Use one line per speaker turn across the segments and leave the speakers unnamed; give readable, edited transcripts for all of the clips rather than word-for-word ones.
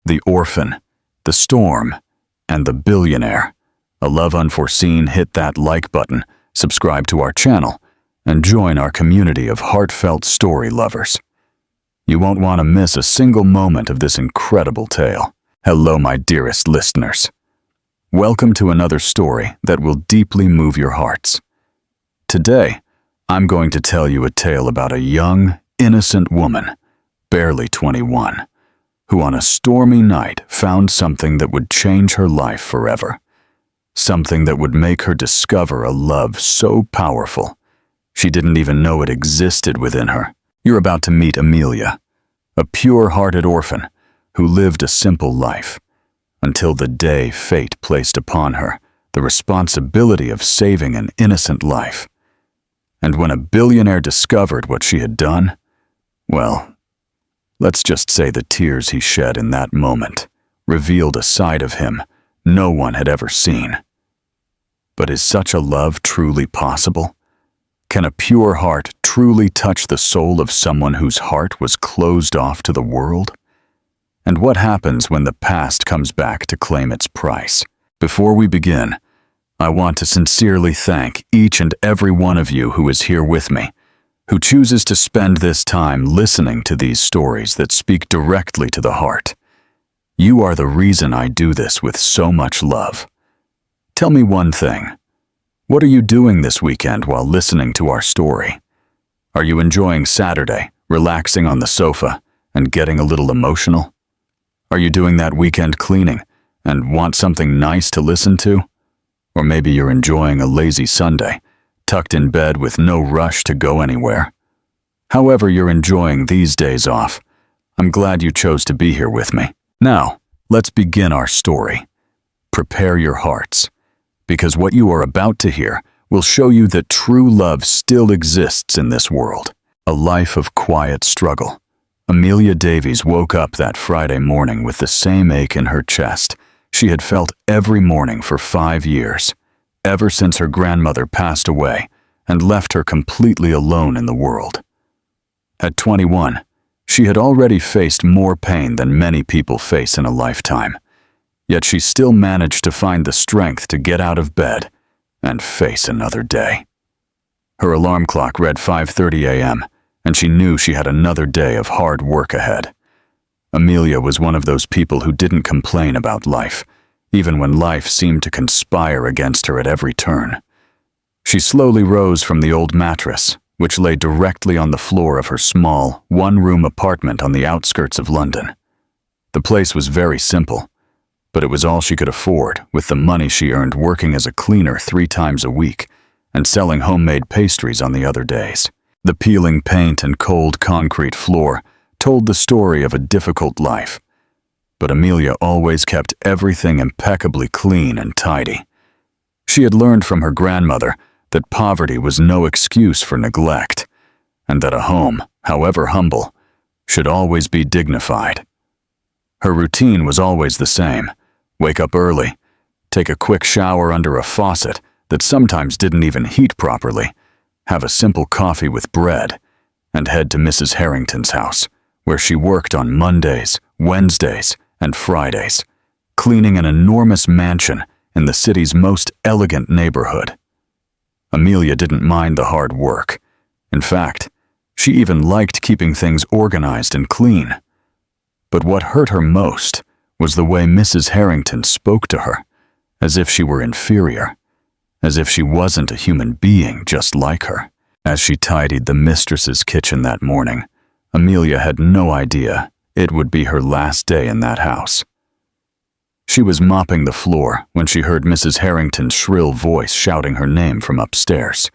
The Orphan, The Storm, and The Billionaire. A love unforeseen, hit that like button, subscribe to our channel, and join our community of heartfelt story lovers. You won't want to miss a single moment of this incredible tale. Hello, my dearest listeners. Welcome to another story that will deeply move your hearts. Today, I'm going to tell you a tale about a young, innocent woman, barely 21, who on a stormy night found something that would change her life forever. Something that would make her discover a love so powerful, she didn't even know it existed within her. You're about to meet Amelia, a pure-hearted orphan who lived a simple life, until the day fate placed upon her the responsibility of saving an innocent life. And when a billionaire discovered what she had done, well, let's just say the tears he shed in that moment revealed a side of him no one had ever seen. But is such a love truly possible? Can a pure heart truly touch the soul of someone whose heart was closed off to the world? And what happens when the past comes back to claim its price? Before we begin, I want to sincerely thank each and every one of you who is here with me, who chooses to spend this time listening to these stories that speak directly to the heart. You are the reason I do this with so much love. Tell me one thing. What are you doing this weekend while listening to our story? Are you enjoying Saturday, relaxing on the sofa, and getting a little emotional? Are you doing that weekend cleaning and want something nice to listen to? Or maybe you're enjoying a lazy Sunday, tucked in bed with no rush to go anywhere. However you're enjoying these days off, I'm glad you chose to be here with me. Now, let's begin our story. Prepare your hearts, because what you are about to hear will show you that true love still exists in this world. A life of quiet struggle. Amelia Davies woke up that Friday morning with the same ache in her chest she had felt every morning for 5 years, ever since her grandmother passed away and left her completely alone in the world. At 21, she had already faced more pain than many people face in a lifetime. Yet she still managed to find the strength to get out of bed and face another day. Her alarm clock read 5:30 a.m., and she knew she had another day of hard work ahead. Amelia was one of those people who didn't complain about life, even when life seemed to conspire against her at every turn. She slowly rose from the old mattress, which lay directly on the floor of her small, one-room apartment on the outskirts of London. The place was very simple, but it was all she could afford with the money she earned working as a cleaner 3 times a week and selling homemade pastries on the other days. The peeling paint and cold concrete floor told the story of a difficult life, but Amelia always kept everything impeccably clean and tidy. She had learned from her grandmother that poverty was no excuse for neglect, and that a home, however humble, should always be dignified. Her routine was always the same. Wake up early, take a quick shower under a faucet that sometimes didn't even heat properly, have a simple coffee with bread, and head to Mrs. Harrington's house, where she worked on Mondays, Wednesdays, and Fridays, cleaning an enormous mansion in the city's most elegant neighborhood. Amelia didn't mind the hard work. In fact, she even liked keeping things organized and clean. But what hurt her most was the way Mrs. Harrington spoke to her, as if she were inferior, as if she wasn't a human being just like her. As she tidied the mistress's kitchen that morning, Amelia had no idea it would be her last day in that house. She was mopping the floor when she heard Mrs. Harrington's shrill voice shouting her name from upstairs.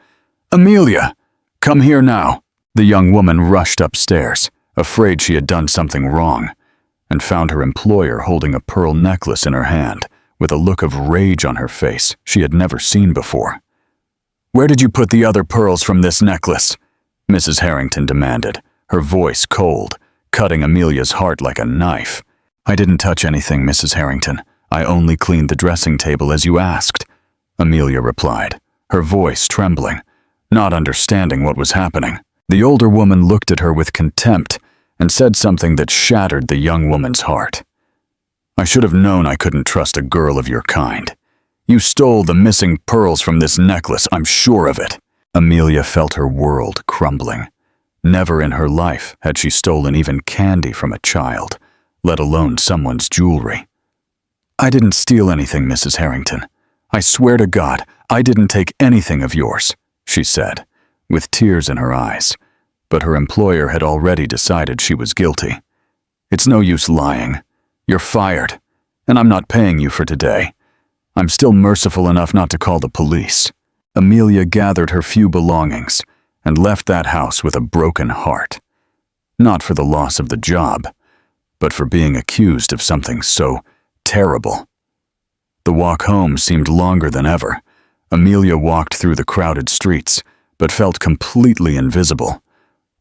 "Amelia, come here now." The young woman rushed upstairs, afraid she had done something wrong, and found her employer holding a pearl necklace in her hand, with a look of rage on her face she had never seen before. "Where did you put the other pearls from this necklace?" Mrs. Harrington demanded, her voice cold, cutting Amelia's heart like a knife. "I didn't touch anything, Mrs. Harrington. I only cleaned the dressing table as you asked," Amelia replied, her voice trembling, not understanding what was happening. The older woman looked at her with contempt and said something that shattered the young woman's heart. I should have known I couldn't trust a girl of your kind. You stole the missing pearls from this necklace, I'm sure of it." Amelia felt her world crumbling. Never in her life had she stolen even candy from a child, let alone someone's jewelry. "I didn't steal anything, Mrs. Harrington. I swear to God, I didn't take anything of yours," she said, with tears in her eyes. But her employer had already decided she was guilty. "It's no use lying. You're fired, and I'm not paying you for today. I'm still merciful enough not to call the police." Amelia gathered her few belongings and left that house with a broken heart. Not for the loss of the job, but for being accused of something so terrible. The walk home seemed longer than ever. Amelia walked through the crowded streets, but felt completely invisible,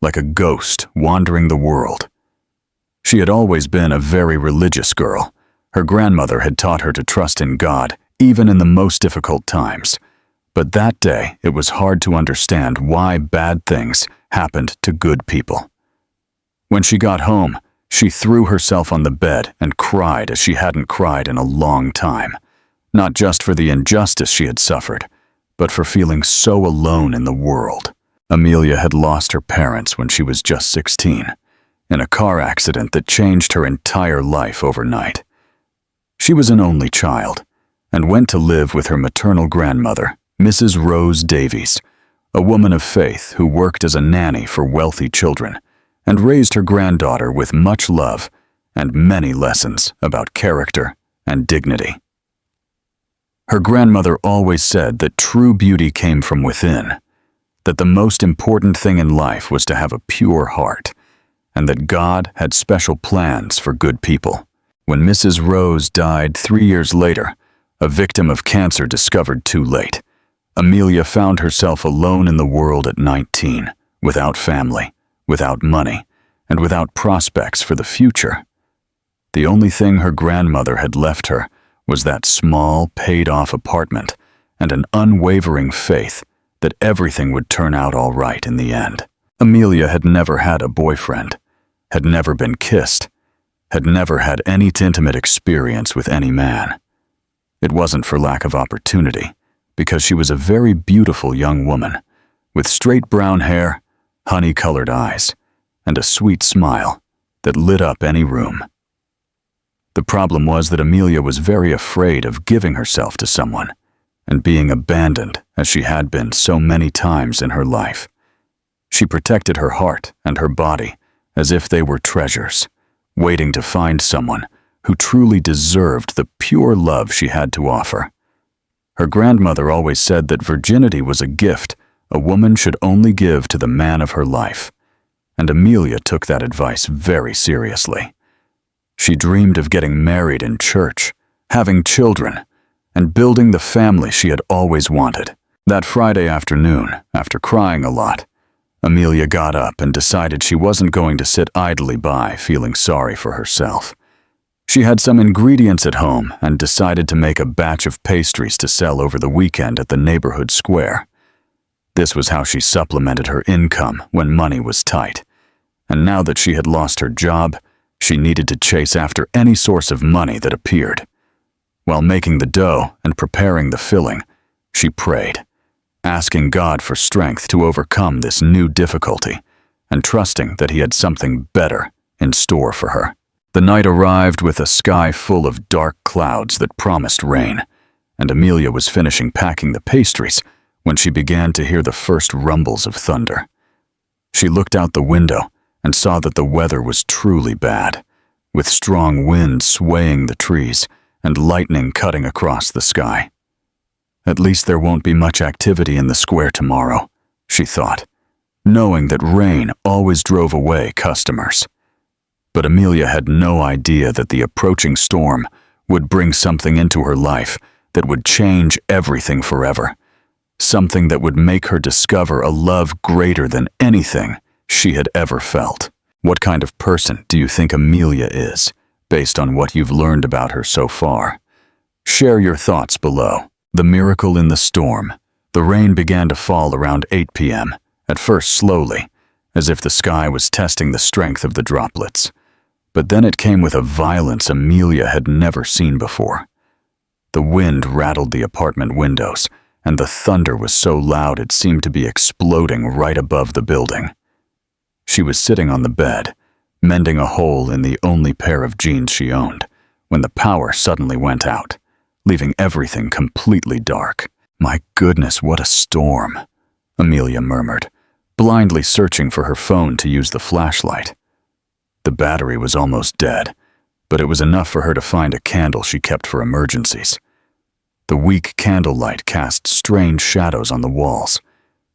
like a ghost wandering the world. She had always been a very religious girl. Her grandmother had taught her to trust in God, even in the most difficult times. But that day, it was hard to understand why bad things happened to good people. When she got home, she threw herself on the bed and cried as she hadn't cried in a long time, not just for the injustice she had suffered, but for feeling so alone in the world. Amelia had lost her parents when she was just 16, in a car accident that changed her entire life overnight. She was an only child, and went to live with her maternal grandmother, Mrs. Rose Davies, a woman of faith who worked as a nanny for wealthy children, and raised her granddaughter with much love and many lessons about character and dignity. Her grandmother always said that true beauty came from within, that the most important thing in life was to have a pure heart, and that God had special plans for good people. When Mrs. Rose died 3 years later, a victim of cancer discovered too late, Amelia found herself alone in the world at 19, without family, without money, and without prospects for the future. The only thing her grandmother had left her was that small, paid-off apartment and an unwavering faith that everything would turn out all right in the end. Amelia had never had a boyfriend, had never been kissed, had never had any intimate experience with any man. It wasn't for lack of opportunity, because she was a very beautiful young woman, with straight brown hair, honey-colored eyes, and a sweet smile that lit up any room. The problem was that Amelia was very afraid of giving herself to someone, and being abandoned as she had been so many times in her life. She protected her heart and her body as if they were treasures, waiting to find someone who truly deserved the pure love she had to offer. Her grandmother always said that virginity was a gift a woman should only give to the man of her life, and Amelia took that advice very seriously. She dreamed of getting married in church, having children, and building the family she had always wanted. That Friday afternoon, after crying a lot, Amelia got up and decided she wasn't going to sit idly by feeling sorry for herself. She had some ingredients at home and decided to make a batch of pastries to sell over the weekend at the neighborhood square. This was how she supplemented her income when money was tight. And now that she had lost her job, she needed to chase after any source of money that appeared. While making the dough and preparing the filling, she prayed, asking God for strength to overcome this new difficulty and trusting that He had something better in store for her. The night arrived with a sky full of dark clouds that promised rain, and Amelia was finishing packing the pastries when she began to hear the first rumbles of thunder. She looked out the window and saw that the weather was truly bad, with strong winds swaying the trees and lightning cutting across the sky. At least there won't be much activity in the square tomorrow, she thought, knowing that rain always drove away customers. But Amelia had no idea that the approaching storm would bring something into her life that would change everything forever, something that would make her discover a love greater than anything she had ever felt. What kind of person do you think Amelia is, based on what you've learned about her so far? Share your thoughts below. The miracle in the storm. The rain began to fall around 8 p.m., at first slowly, as if the sky was testing the strength of the droplets. But then it came with a violence Amelia had never seen before. The wind rattled the apartment windows, and the thunder was so loud it seemed to be exploding right above the building. She was sitting on the bed, mending a hole in the only pair of jeans she owned, when the power suddenly went out, leaving everything completely dark. "My goodness, what a storm," Amelia murmured, blindly searching for her phone to use the flashlight. The battery was almost dead, but it was enough for her to find a candle she kept for emergencies. The weak candlelight cast strange shadows on the walls,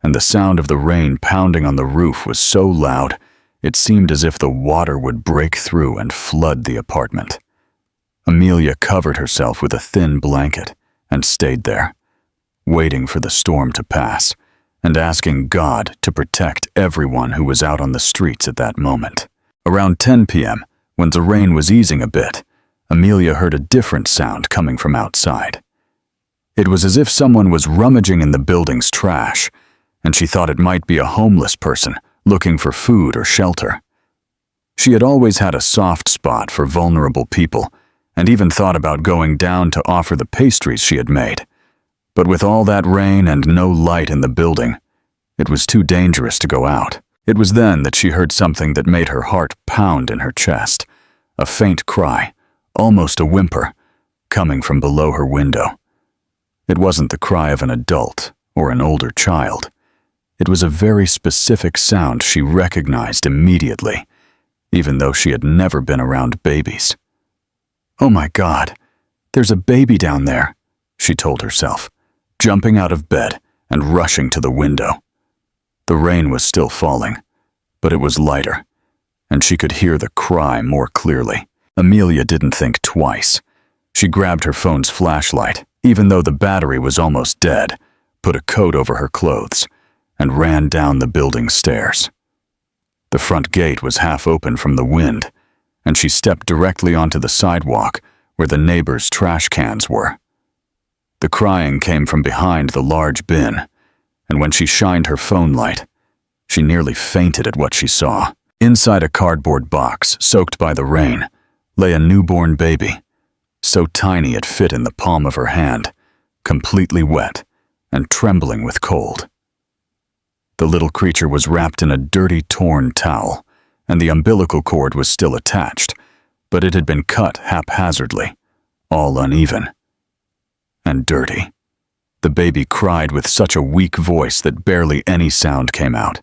and the sound of the rain pounding on the roof was so loud it seemed as if the water would break through and flood the apartment. Amelia covered herself with a thin blanket and stayed there, waiting for the storm to pass and asking God to protect everyone who was out on the streets at that moment. Around 10 p.m., when the rain was easing a bit, Amelia heard a different sound coming from outside. It was as if someone was rummaging in the building's trash, and she thought it might be a homeless person looking for food or shelter. She had always had a soft spot for vulnerable people, and even thought about going down to offer the pastries she had made. But with all that rain and no light in the building, it was too dangerous to go out. It was then that she heard something that made her heart pound in her chest, a faint cry, almost a whimper, coming from below her window. It wasn't the cry of an adult or an older child. It was a very specific sound she recognized immediately, even though she had never been around babies. "Oh my God, there's a baby down there," she told herself, jumping out of bed and rushing to the window. The rain was still falling, but it was lighter, and she could hear the cry more clearly. Amelia didn't think twice. She grabbed her phone's flashlight, even though the battery was almost dead, put a coat over her clothes, and ran down the building stairs. The front gate was half open from the wind, and she stepped directly onto the sidewalk where the neighbors' trash cans were. The crying came from behind the large bin, and when she shined her phone light, she nearly fainted at what she saw. Inside a cardboard box, soaked by the rain, lay a newborn baby, so tiny it fit in the palm of her hand, completely wet and trembling with cold. The little creature was wrapped in a dirty, torn towel, and the umbilical cord was still attached, but it had been cut haphazardly, all uneven and dirty. The baby cried with such a weak voice that barely any sound came out,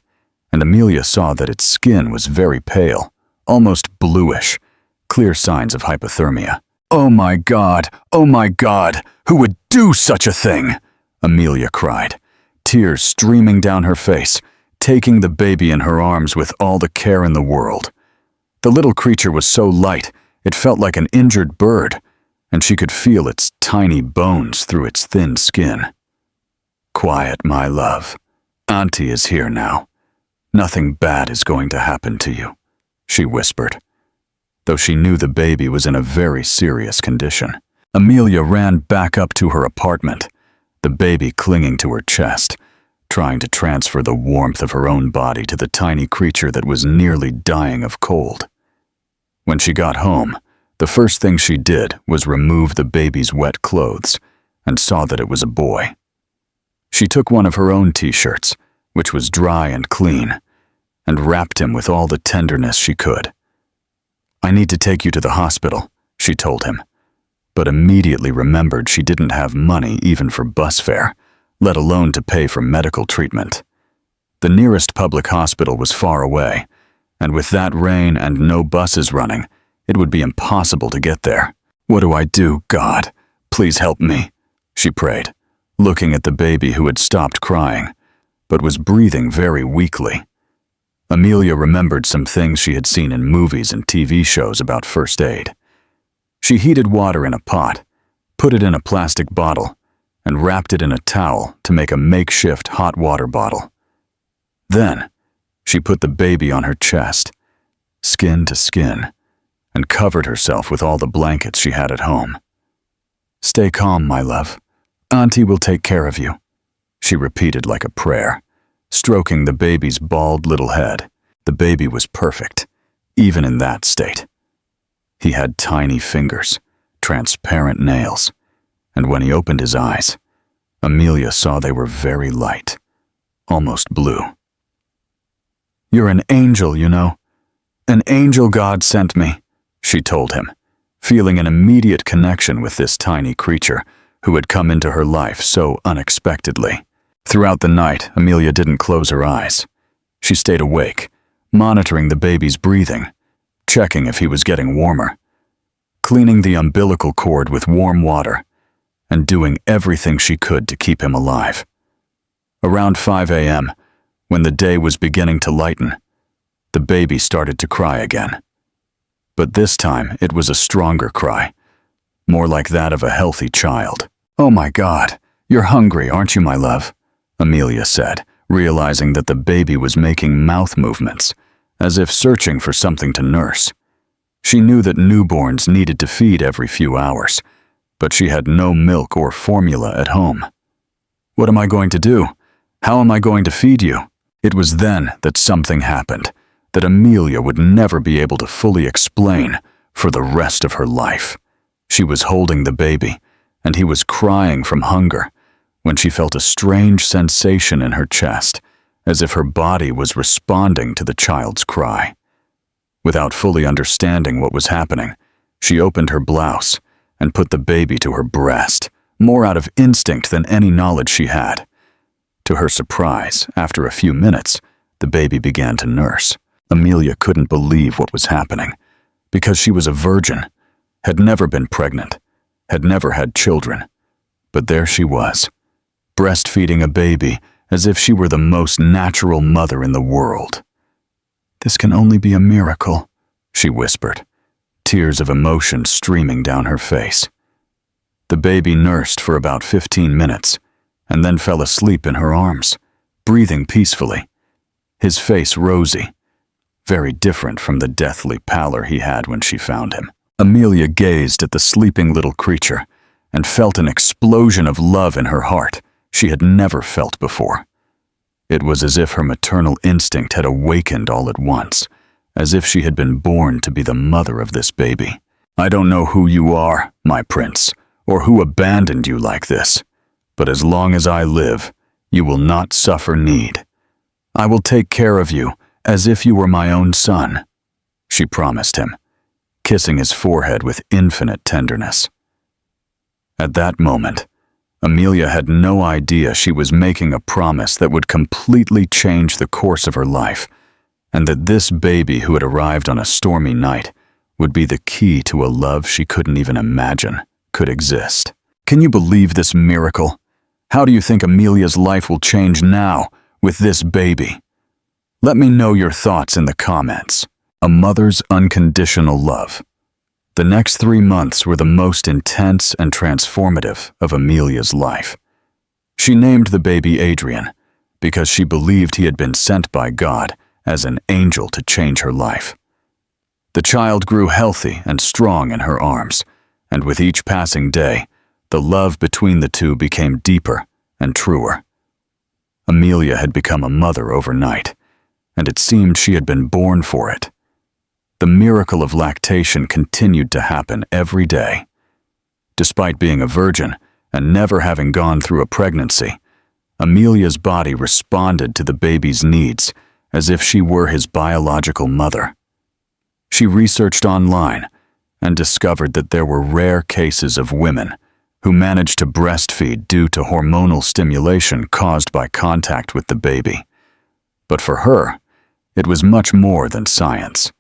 and Amelia saw that its skin was very pale, almost bluish, clear signs of hypothermia. "Oh my God! Oh my God! Who would do such a thing?" Amelia cried, tears streaming down her face, taking the baby in her arms with all the care in the world. The little creature was so light, it felt like an injured bird, and she could feel its tiny bones through its thin skin. "Quiet, my love. Auntie is here now. Nothing bad is going to happen to you," she whispered, though she knew the baby was in a very serious condition. Amelia ran back up to her apartment, the baby clinging to her chest, trying to transfer the warmth of her own body to the tiny creature that was nearly dying of cold. When she got home, the first thing she did was remove the baby's wet clothes and saw that it was a boy. She took one of her own t-shirts, which was dry and clean, and wrapped him with all the tenderness she could. "I need to take you to the hospital," she told him, but immediately remembered she didn't have money even for bus fare, let alone to pay for medical treatment. The nearest public hospital was far away, and with that rain and no buses running, it would be impossible to get there. "What do I do, God? Please help me," she prayed, looking at the baby who had stopped crying, but was breathing very weakly. Amelia remembered some things she had seen in movies and TV shows about first aid. She heated water in a pot, put it in a plastic bottle, and wrapped it in a towel to make a makeshift hot water bottle. Then, she put the baby on her chest, skin to skin, and covered herself with all the blankets she had at home. "Stay calm, my love. Auntie will take care of you," she repeated like a prayer, stroking the baby's bald little head. The baby was perfect, even in that state. He had tiny fingers, transparent nails, and when he opened his eyes, Amelia saw they were very light, almost blue. "You're an angel, you know. An angel God sent me," she told him, feeling an immediate connection with this tiny creature who had come into her life so unexpectedly. Throughout the night, Amelia didn't close her eyes. She stayed awake, monitoring the baby's breathing, checking if he was getting warmer, cleaning the umbilical cord with warm water, and doing everything she could to keep him alive. Around 5 a.m., when the day was beginning to lighten, the baby started to cry again. But this time, it was a stronger cry, more like that of a healthy child. "Oh my God, you're hungry, aren't you, my love?" Amelia said, realizing that the baby was making mouth movements, as if searching for something to nurse. She knew that newborns needed to feed every few hours, but she had no milk or formula at home. "What am I going to do? How am I going to feed you?" It was then that something happened that Amelia would never be able to fully explain for the rest of her life. She was holding the baby, and he was crying from hunger, when she felt a strange sensation in her chest, as if her body was responding to the child's cry. Without fully understanding what was happening, she opened her blouse and put the baby to her breast, more out of instinct than any knowledge she had. To her surprise, after a few minutes, the baby began to nurse. Amelia couldn't believe what was happening, because she was a virgin, had never been pregnant, had never had children. But there she was, breastfeeding a baby as if she were the most natural mother in the world. "This can only be a miracle," she whispered, tears of emotion streaming down her face. The baby nursed for about 15 minutes, and then fell asleep in her arms, breathing peacefully, his face rosy, very different from the deathly pallor he had when she found him. Amelia gazed at the sleeping little creature and felt an explosion of love in her heart she had never felt before. It was as if her maternal instinct had awakened all at once, as if she had been born to be the mother of this baby. "I don't know who you are, my prince, or who abandoned you like this, but as long as I live, you will not suffer need. I will take care of you as if you were my own son," she promised him, kissing his forehead with infinite tenderness. At that moment, Amelia had no idea she was making a promise that would completely change the course of her life, and that this baby who had arrived on a stormy night would be the key to a love she couldn't even imagine could exist. Can you believe this miracle? How do you think Amelia's life will change now with this baby? Let me know your thoughts in the comments. A mother's unconditional love. The next 3 months were the most intense and transformative of Amelia's life. She named the baby Adrian because she believed he had been sent by God as an angel to change her life. The child grew healthy and strong in her arms, and with each passing day, the love between the two became deeper and truer. Amelia had become a mother overnight, and it seemed she had been born for it. The miracle of lactation continued to happen every day. Despite being a virgin and never having gone through a pregnancy, Amelia's body responded to the baby's needs as if she were his biological mother. She researched online and discovered that there were rare cases of women who managed to breastfeed due to hormonal stimulation caused by contact with the baby. But for her, it was much more than science.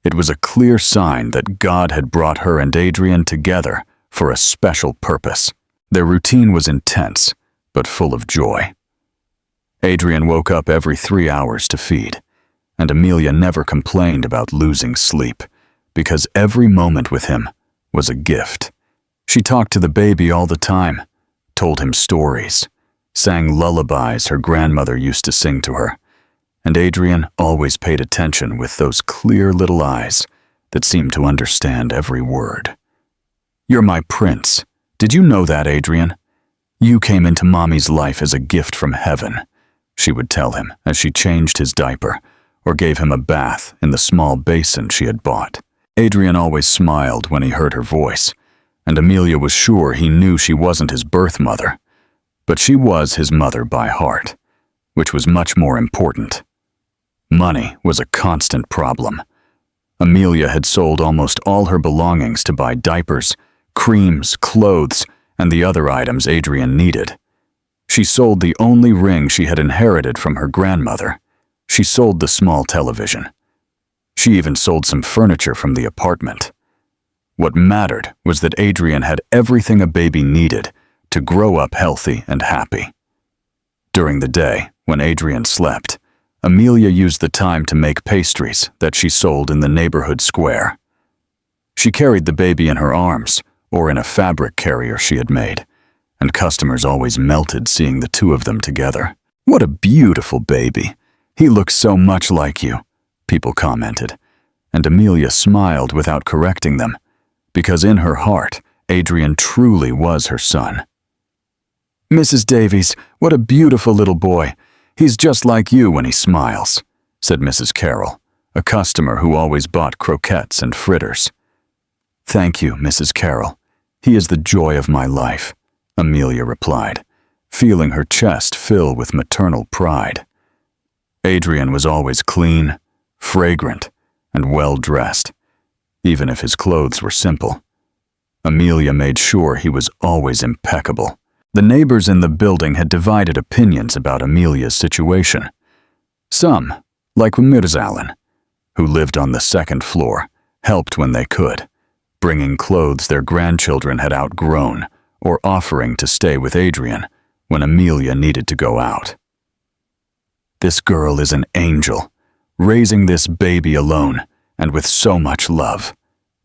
It was a clear sign that God had brought her and Adrian together for a special purpose. Their routine was intense, but full of joy. Adrian woke up every 3 hours to feed, and Amelia never complained about losing sleep, because every moment with him was a gift. She talked to the baby all the time, told him stories, sang lullabies her grandmother used to sing to her, and Adrian always paid attention with those clear little eyes that seemed to understand every word. "You're my prince. Did you know that, Adrian? You came into Mommy's life as a gift from heaven," she would tell him as she changed his diaper or gave him a bath in the small basin she had bought. Adrian always smiled when he heard her voice, and Amelia was sure he knew she wasn't his birth mother, but she was his mother by heart, which was much more important. Money was a constant problem. Amelia had sold almost all her belongings to buy diapers, creams, clothes, and the other items Adrian needed. She sold the only ring she had inherited from her grandmother. She sold the small television. She even sold some furniture from the apartment. What mattered was that Adrian had everything a baby needed to grow up healthy and happy. During the day, when Adrian slept, Amelia used the time to make pastries that she sold in the neighborhood square. She carried the baby in her arms or in a fabric carrier she had made, and customers always melted seeing the two of them together. "What a beautiful baby. He looks so much like you," people commented, and Amelia smiled without correcting them, because in her heart, Adrian truly was her son. "Mrs. Davies, what a beautiful little boy. He's just like you when he smiles," said Mrs. Carroll, a customer who always bought croquettes and fritters. "Thank you, Mrs. Carroll. He is the joy of my life," Amelia replied, feeling her chest fill with maternal pride. Adrian was always clean, fragrant, and well-dressed, even if his clothes were simple. Amelia made sure he was always impeccable. The neighbors in the building had divided opinions about Amelia's situation. Some, like Mirzalan, who lived on the second floor, helped when they could, bringing clothes their grandchildren had outgrown or offering to stay with Adrian when Amelia needed to go out. "This girl is an angel, raising this baby alone and with so much love,"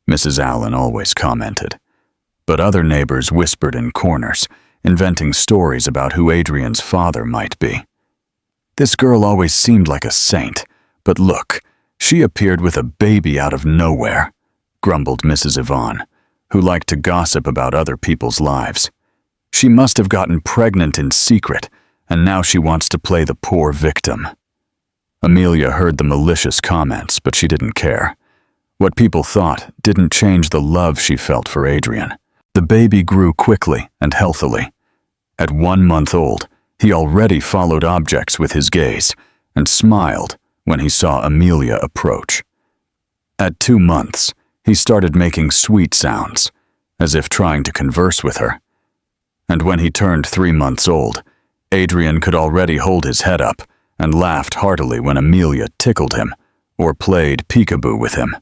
Mrs. Allen always commented. But other neighbors whispered in corners, inventing stories about who Adrian's father might be. "This girl always seemed like a saint, but look, she appeared with a baby out of nowhere," grumbled Mrs. Yvonne, who liked to gossip about other people's lives. "She must have gotten pregnant in secret, and now she wants to play the poor victim." Amelia heard the malicious comments, but she didn't care. What people thought didn't change the love she felt for Adrian. The baby grew quickly and healthily. At 1 month old, he already followed objects with his gaze and smiled when he saw Amelia approach. At 2 months, he started making sweet sounds, as if trying to converse with her. And when he turned 3 months old, Adrian could already hold his head up and laughed heartily when Amelia tickled him or played peekaboo with him.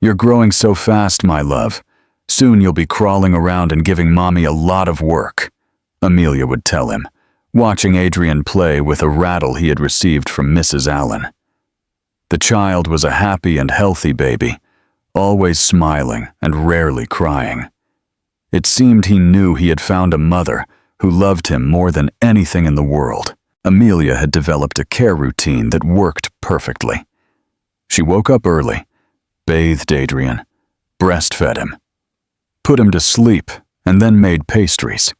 "You're growing so fast, my love. Soon you'll be crawling around and giving Mommy a lot of work," Amelia would tell him, watching Adrian play with a rattle he had received from Mrs. Allen. The child was a happy and healthy baby, always smiling and rarely crying. It seemed he knew he had found a mother who loved him more than anything in the world. Amelia had developed a care routine that worked perfectly. She woke up early, bathed Adrian, breastfed him, put him to sleep, and then made pastries.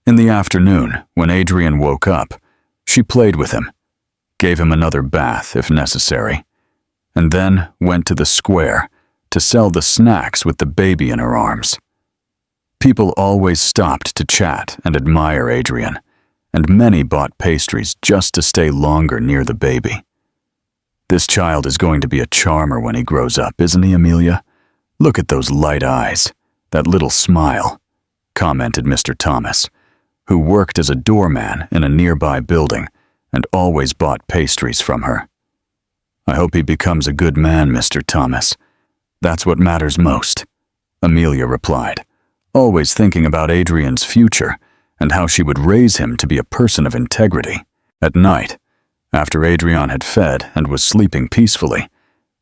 In the afternoon, when Adrian woke up, she played with him, gave him another bath if necessary, and then went to the square to sell the snacks with the baby in her arms. People always stopped to chat and admire Adrian, and many bought pastries just to stay longer near the baby. "This child is going to be a charmer when he grows up, isn't he, Amelia? Look at those light eyes, that little smile," commented Mr. Thomas, who worked as a doorman in a nearby building and always bought pastries from her. "I hope he becomes a good man, Mr. Thomas. That's what matters most," Amelia replied, always thinking about Adrian's future and how she would raise him to be a person of integrity. At night, after Adrian had fed and was sleeping peacefully,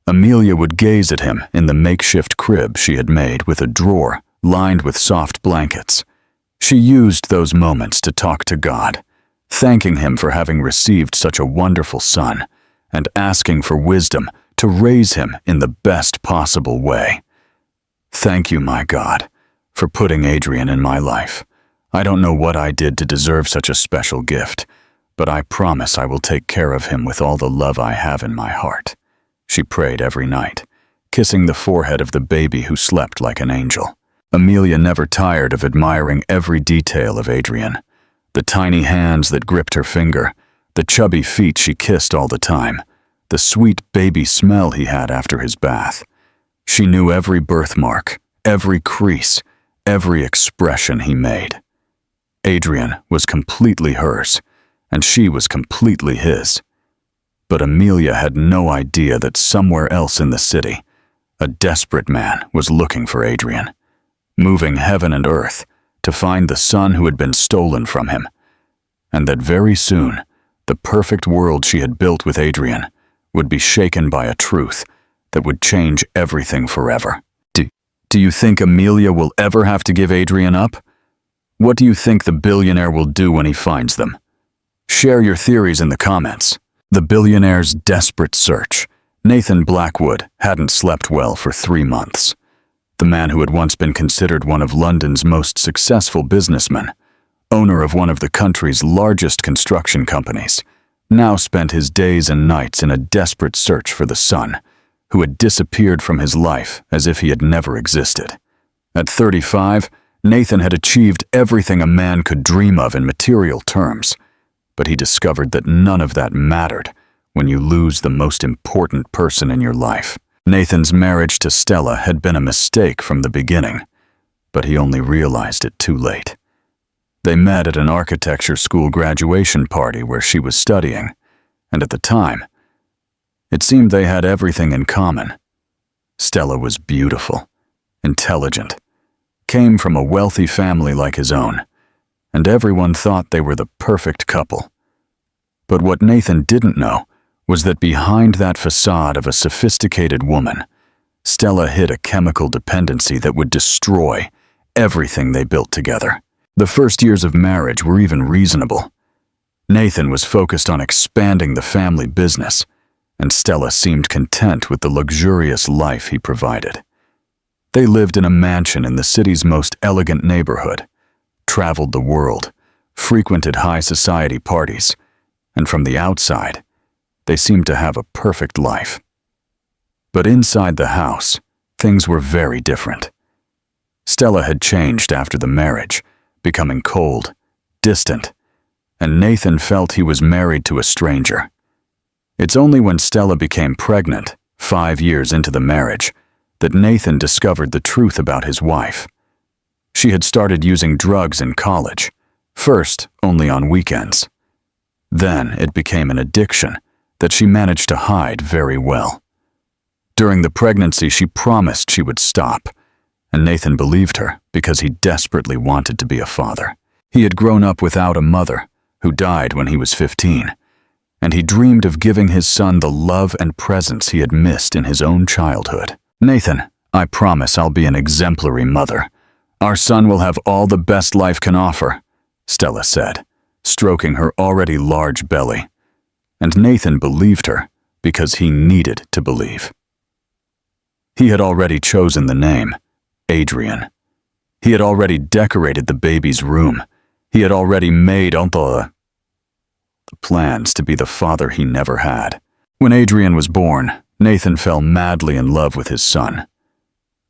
Amelia would gaze at him in the makeshift crib she had made with a drawer lined with soft blankets. She used those moments to talk to God, thanking him for having received such a wonderful son and asking for wisdom to raise him in the best possible way. "Thank you, my God, for putting Adrian in my life. I don't know what I did to deserve such a special gift, but I promise I will take care of him with all the love I have in my heart," she prayed every night, kissing the forehead of the baby who slept like an angel. Amelia never tired of admiring every detail of Adrian. The tiny hands that gripped her finger, the chubby feet she kissed all the time, the sweet baby smell he had after his bath. She knew every birthmark, every crease, every expression he made. Adrian was completely hers, and she was completely his. But Amelia had no idea that somewhere else in the city, a desperate man was looking for Adrian, moving heaven and earth to find the son who had been stolen from him, and that very soon, the perfect world she had built with Adrian would be shaken by a truth that would change everything forever. Do you think Amelia will ever have to give Adrian up? What do you think the billionaire will do when he finds them? Share your theories in the comments. The billionaire's desperate search. Nathan Blackwood hadn't slept well for 3 months. The man who had once been considered one of London's most successful businessmen, owner of one of the country's largest construction companies, now spent his days and nights in a desperate search for the son, who had disappeared from his life as if he had never existed. At 35, Nathan had achieved everything a man could dream of in material terms, but he discovered that none of that mattered when you lose the most important person in your life. Nathan's marriage to Stella had been a mistake from the beginning, but he only realized it too late. They met at an architecture school graduation party where she was studying, and at the time, it seemed they had everything in common. Stella was beautiful, intelligent, came from a wealthy family like his own, and everyone thought they were the perfect couple. But what Nathan didn't know was that behind that facade of a sophisticated woman, Stella hid a chemical dependency that would destroy everything they built together. The first years of marriage were even reasonable. Nathan was focused on expanding the family business, and Stella seemed content with the luxurious life he provided. They lived in a mansion in the city's most elegant neighborhood, traveled the world, frequented high society parties, and from the outside, they seemed to have a perfect life. But inside the house, things were very different. Stella had changed after the marriage, becoming cold, distant, and Nathan felt he was married to a stranger. It's only when Stella became pregnant, 5 years into the marriage, that Nathan discovered the truth about his wife. She had started using drugs in college, first only on weekends. Then it became an addiction that she managed to hide very well. During the pregnancy, she promised she would stop, and Nathan believed her because he desperately wanted to be a father. He had grown up without a mother, who died when he was 15, and he dreamed of giving his son the love and presence he had missed in his own childhood. "Nathan, I promise I'll be an exemplary mother. Our son will have all the best life can offer," Stella said, stroking her already large belly. And Nathan believed her because he needed to believe. He had already chosen the name, Adrian. He had already decorated the baby's room. He had already made the plans to be the father he never had. When Adrian was born, Nathan fell madly in love with his son.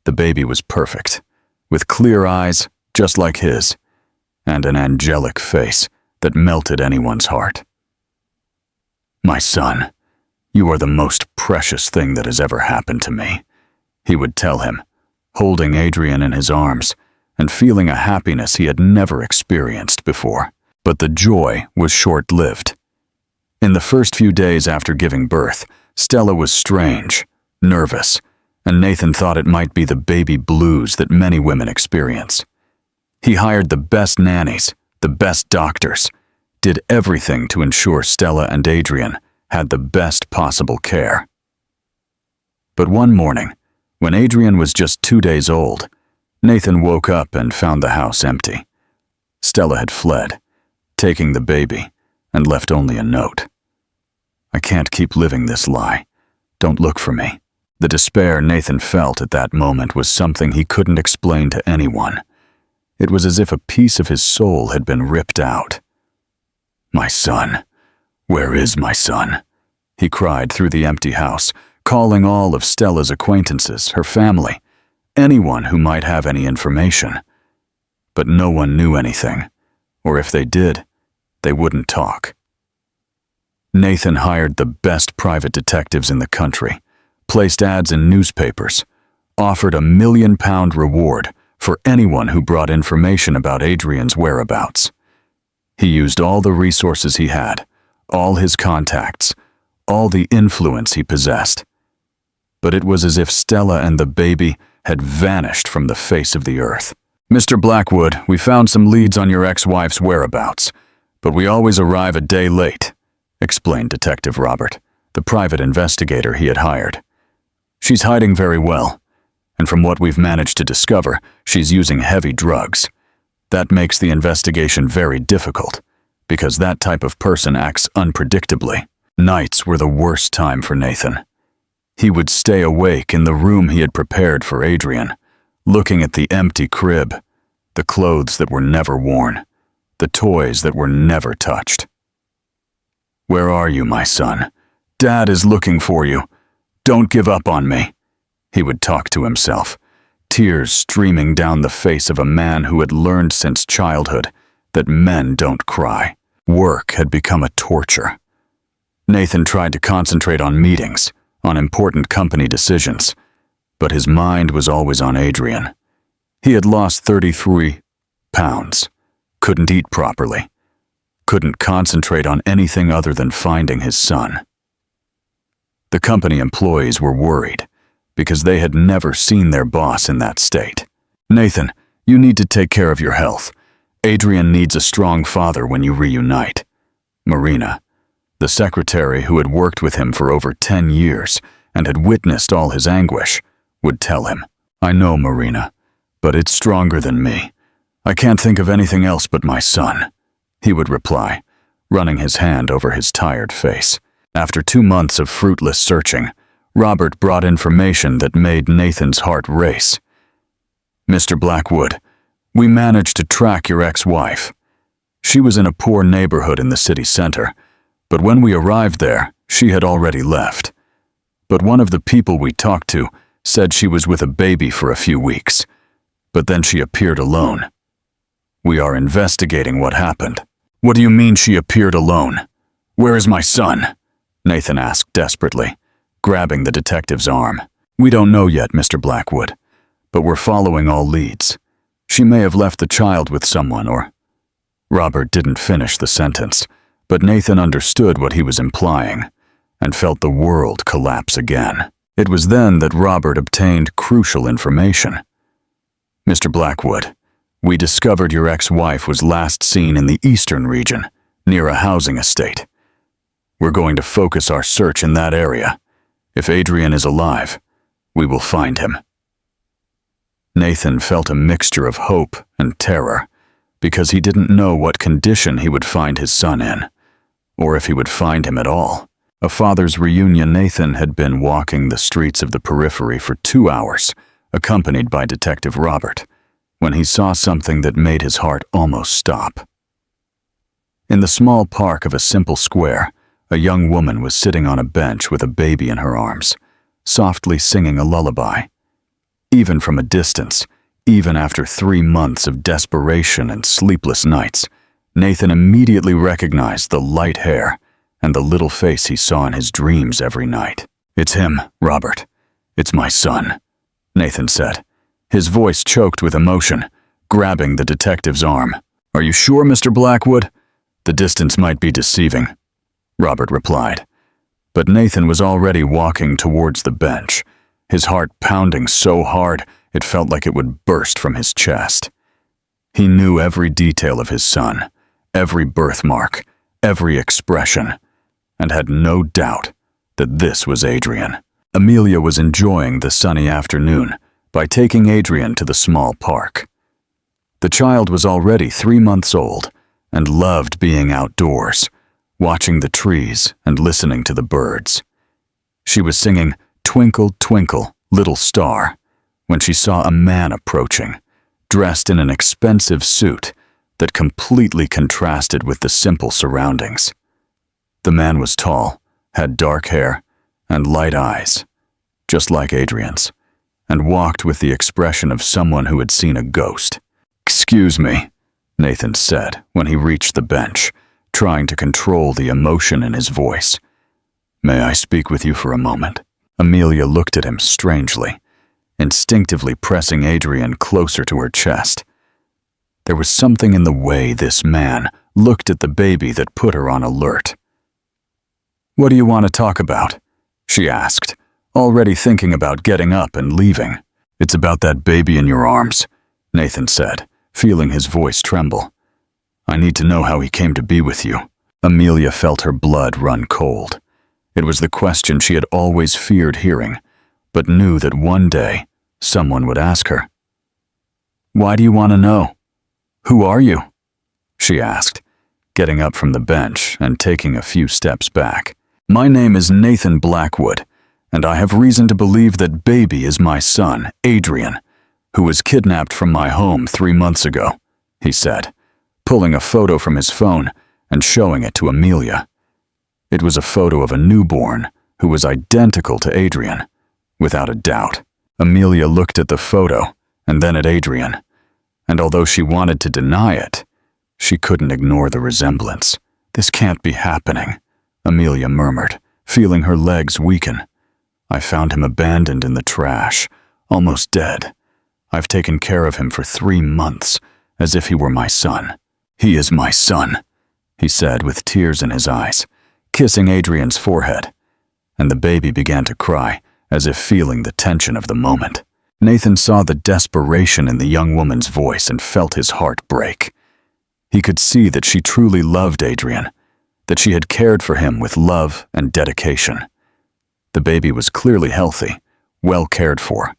The baby was perfect, with clear eyes just like his, and an angelic face that melted anyone's heart. "My son, you are the most precious thing that has ever happened to me," he would tell him, holding Adrian in his arms and feeling a happiness he had never experienced before. But the joy was short-lived. In the first few days after giving birth, Stella was strange, nervous, and Nathan thought it might be the baby blues that many women experience. He hired the best nannies, the best doctors, did everything to ensure Stella and Adrian had the best possible care. But one morning, when Adrian was just 2 days old, Nathan woke up and found the house empty. Stella had fled, taking the baby, and left only a note. "I can't keep living this lie. Don't look for me." The despair Nathan felt at that moment was something he couldn't explain to anyone. It was as if a piece of his soul had been ripped out. "My son, where is my son?" he cried through the empty house, calling all of Stella's acquaintances, her family, anyone who might have any information. But no one knew anything, or if they did, they wouldn't talk. Nathan hired the best private detectives in the country, placed ads in newspapers, offered a £1 million reward for anyone who brought information about Adrian's whereabouts. He used all the resources he had, all his contacts, all the influence he possessed. But it was as if Stella and the baby had vanished from the face of the earth. "Mr. Blackwood, we found some leads on your ex-wife's whereabouts, but we always arrive a day late," explained Detective Robert, the private investigator he had hired. "She's hiding very well, and from what we've managed to discover, she's using heavy drugs. That makes the investigation very difficult, because that type of person acts unpredictably." Nights were the worst time for Nathan. He would stay awake in the room he had prepared for Adrian, looking at the empty crib, the clothes that were never worn, the toys that were never touched. "Where are you, my son? Dad is looking for you. Don't give up on me," he would talk to himself, tears streaming down the face of a man who had learned since childhood that men don't cry. Work had become a torture. Nathan tried to concentrate on meetings, on important company decisions, but his mind was always on Adrian. He had lost 33 pounds, couldn't eat properly, couldn't concentrate on anything other than finding his son. The company employees were worried because they had never seen their boss in that state. "Nathan, you need to take care of your health. Adrian needs a strong father when you reunite." Marina, the secretary who had worked with him for over 10 years and had witnessed all his anguish, would tell him. "I know, Marina, but it's stronger than me. I can't think of anything else but my son," he would reply, running his hand over his tired face. After 2 months of fruitless searching, Robert brought information that made Nathan's heart race. "Mr. Blackwood, we managed to track your ex-wife. She was in a poor neighborhood in the city center, but when we arrived there, she had already left. But one of the people we talked to said she was with a baby for a few weeks, but then she appeared alone. We are investigating what happened." "What do you mean she appeared alone? Where is my son?" Nathan asked desperately, grabbing the detective's arm. "We don't know yet, Mr. Blackwood, but we're following all leads. She may have left the child with someone or—" Robert didn't finish the sentence, but Nathan understood what he was implying and felt the world collapse again. It was then that Robert obtained crucial information. "Mr. Blackwood, we discovered your ex-wife was last seen in the eastern region, near a housing estate. We're going to focus our search in that area. If Adrian is alive, we will find him." Nathan felt a mixture of hope and terror, because he didn't know what condition he would find his son in, or if he would find him at all. A father's reunion. Nathan had been walking the streets of the periphery for 2 hours, accompanied by Detective Robert, when he saw something that made his heart almost stop. In the small park of a simple square, a young woman was sitting on a bench with a baby in her arms, softly singing a lullaby. Even from a distance, even after 3 months of desperation and sleepless nights, Nathan immediately recognized the light hair and the little face he saw in his dreams every night. "It's him, Robert. It's my son," Nathan said, his voice choked with emotion, grabbing the detective's arm. "Are you sure, Mr. Blackwood? The distance might be deceiving," Robert replied. But Nathan was already walking towards the bench, his heart pounding so hard it felt like it would burst from his chest. He knew every detail of his son, every birthmark, every expression, and had no doubt that this was Adrian. Amelia was enjoying the sunny afternoon by taking Adrian to the small park. The child was already 3 months old and loved being outdoors, watching the trees and listening to the birds. She was singing "Twinkle, Twinkle, Little Star" when she saw a man approaching, dressed in an expensive suit that completely contrasted with the simple surroundings. The man was tall, had dark hair, and light eyes, just like Adrian's, and walked with the expression of someone who had seen a ghost. "Excuse me," Nathan said when he reached the bench, trying to control the emotion in his voice. "May I speak with you for a moment?" Amelia looked at him strangely, instinctively pressing Adrian closer to her chest. There was something in the way this man looked at the baby that put her on alert. "What do you want to talk about?" she asked, already thinking about getting up and leaving. "It's about that baby in your arms," Nathan said, feeling his voice tremble. "I need to know how he came to be with you." Amelia felt her blood run cold. It was the question she had always feared hearing, but knew that one day someone would ask her. "Why do you want to know? Who are you?" she asked, getting up from the bench and taking a few steps back. "My name is Nathan Blackwood, and I have reason to believe that baby is my son, Adrian, who was kidnapped from my home 3 months ago," he said, pulling a photo from his phone and showing it to Amelia. It was a photo of a newborn who was identical to Adrian, without a doubt. Amelia looked at the photo and then at Adrian, and although she wanted to deny it, she couldn't ignore the resemblance. "This can't be happening," Amelia murmured, feeling her legs weaken. "I found him abandoned in the trash, almost dead. I've taken care of him for 3 months, as if he were my son." "He is my son," he said with tears in his eyes, kissing Adrian's forehead, and the baby began to cry, as if feeling the tension of the moment. Nathan saw the desperation in the young woman's voice and felt his heart break. He could see that she truly loved Adrian, that she had cared for him with love and dedication. The baby was clearly healthy, well cared for,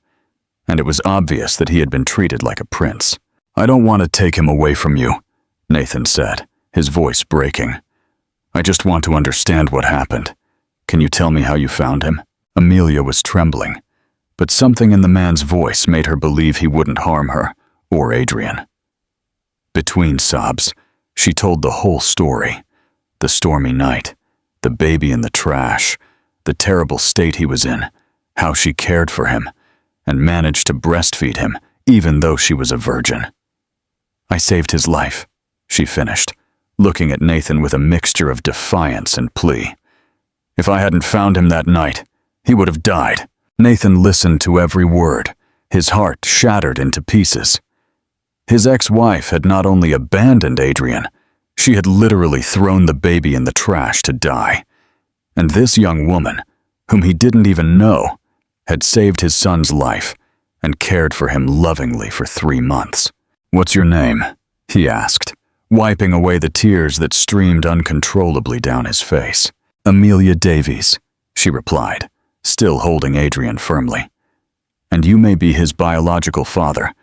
and it was obvious that he had been treated like a prince. "I don't want to take him away from you," Nathan said, his voice breaking. "I just want to understand what happened. Can you tell me how you found him?" Amelia was trembling, but something in the man's voice made her believe he wouldn't harm her or Adrian. Between sobs, she told the whole story. The stormy night, the baby in the trash, the terrible state he was in, how she cared for him, and managed to breastfeed him even though she was a virgin. "I saved his life," she finished, looking at Nathan with a mixture of defiance and plea. "If I hadn't found him that night, he would have died." Nathan listened to every word, his heart shattered into pieces. His ex-wife had not only abandoned Adrian, she had literally thrown the baby in the trash to die. And this young woman, whom he didn't even know, had saved his son's life and cared for him lovingly for 3 months. "What's your name?" he asked, wiping away the tears that streamed uncontrollably down his face. "Amelia Davies," she replied, still holding Adrian firmly. "And you may be his biological father,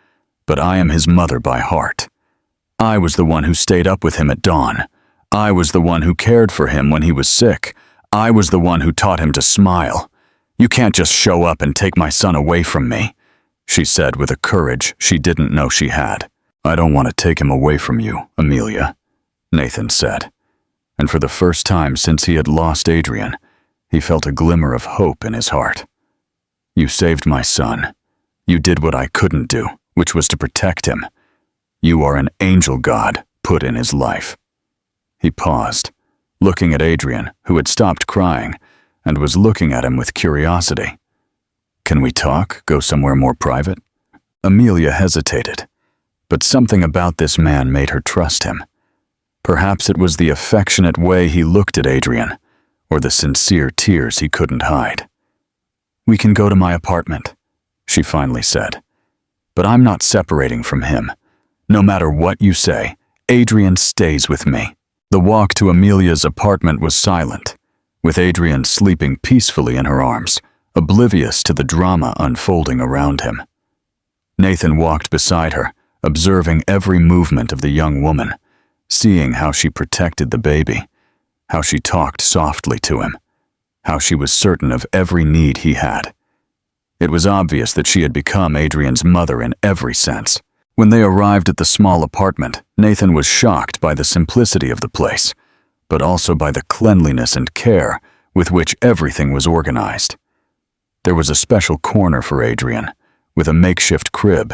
but I am his mother by heart. I was the one who stayed up with him at dawn. I was the one who cared for him when he was sick. I was the one who taught him to smile. You can't just show up and take my son away from me," she said with a courage she didn't know she had. "I don't want to take him away from you, Amelia," Nathan said. And for the first time since he had lost Adrian, he felt a glimmer of hope in his heart. "You saved my son. You did what I couldn't do, which was to protect him. You are an angel God put in his life." He paused, looking at Adrian, who had stopped crying and was looking at him with curiosity. "Can we talk, go somewhere more private?" Amelia hesitated, but something about this man made her trust him. Perhaps it was the affectionate way he looked at Adrian, or the sincere tears he couldn't hide. "We can go to my apartment," she finally said. "But I'm not separating from him. No matter what you say, Adrian stays with me." The walk to Amelia's apartment was silent, with Adrian sleeping peacefully in her arms, oblivious to the drama unfolding around him. Nathan walked beside her, observing every movement of the young woman, seeing how she protected the baby, how she talked softly to him, how she was certain of every need he had. It was obvious that she had become Adrian's mother in every sense. When they arrived at the small apartment, Nathan was shocked by the simplicity of the place, but also by the cleanliness and care with which everything was organized. There was a special corner for Adrian, with a makeshift crib,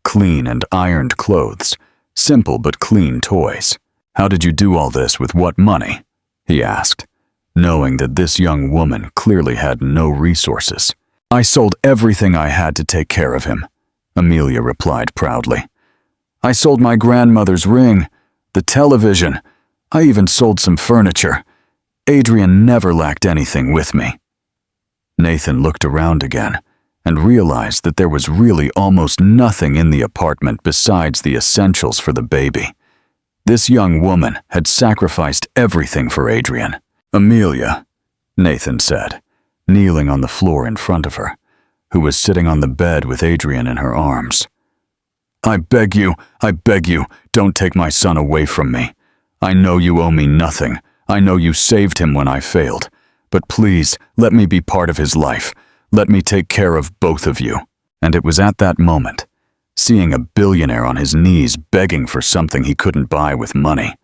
clean and ironed clothes, simple but clean toys. "How did you do all this with what money?" he asked, knowing that this young woman clearly had no resources. "I sold everything I had to take care of him," Amelia replied proudly. "I sold my grandmother's ring, the television. I even sold some furniture. Adrian never lacked anything with me." Nathan looked around again and realized that there was really almost nothing in the apartment besides the essentials for the baby. This young woman had sacrificed everything for Adrian. "Amelia," Nathan said, kneeling on the floor in front of her, who was sitting on the bed with Adrian in her arms. I beg you, don't take my son away from me. I know you owe me nothing. I know you saved him when I failed. But please, let me be part of his life. Let me take care of both of you." And it was at that moment, seeing a billionaire on his knees begging for something he couldn't buy with money,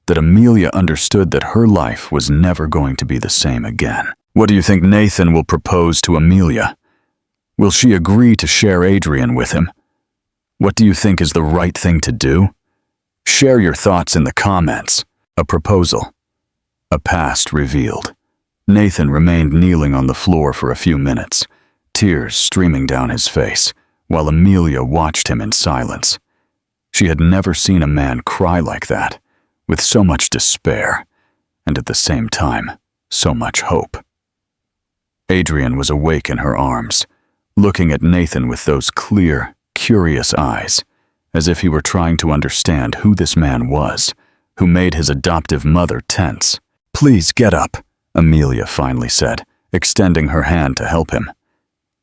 that Amelia understood that her life was never going to be the same again. What do you think Nathan will propose to Amelia? Will she agree to share Adrian with him? What do you think is the right thing to do? Share your thoughts in the comments. A proposal. A past revealed. Nathan remained kneeling on the floor for a few minutes, tears streaming down his face, while Amelia watched him in silence. She had never seen a man cry like that, with so much despair, and at the same time, so much hope. Adrian was awake in her arms, looking at Nathan with those clear, curious eyes, as if he were trying to understand who this man was, who made his adoptive mother tense. "Please get up," Amelia finally said, extending her hand to help him.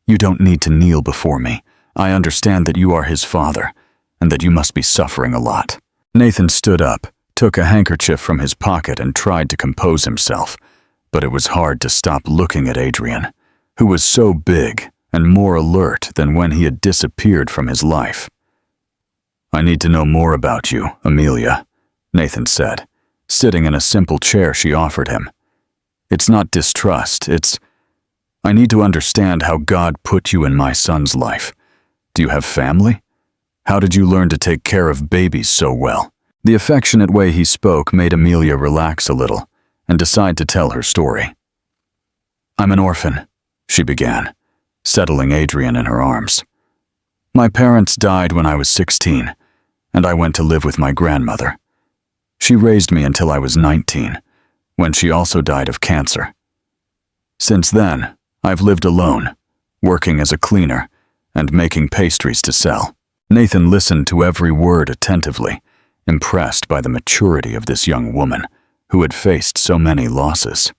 "You don't need to kneel before me. I understand that you are his father, and that you must be suffering a lot." Nathan stood up, took a handkerchief from his pocket and tried to compose himself, but it was hard to stop looking at Adrian, who was so big and more alert than when he had disappeared from his life. "I need to know more about you, Amelia," Nathan said, sitting in a simple chair she offered him. "It's not distrust, I need to understand how God put you in my son's life. Do you have family? How did you learn to take care of babies so well?" The affectionate way he spoke made Amelia relax a little and decide to tell her story. "I'm an orphan," she began, settling Adrian in her arms. "My parents died when I was 16, and I went to live with my grandmother. She raised me until I was 19, when she also died of cancer. Since then, I've lived alone, working as a cleaner and making pastries to sell." Nathan listened to every word attentively, impressed by the maturity of this young woman who had faced so many losses.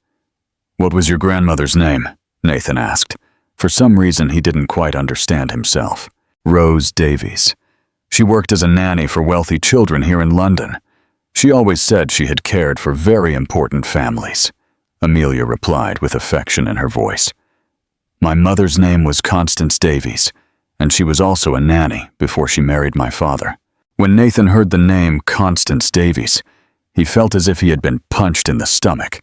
"What was your grandmother's name?" Nathan asked. For some reason, he didn't quite understand himself. "Rose Davies. She worked as a nanny for wealthy children here in London. She always said she had cared for very important families," Amelia replied with affection in her voice. "My mother's name was Constance Davies, and she was also a nanny before she married my father." When Nathan heard the name Constance Davies, he felt as if he had been punched in the stomach.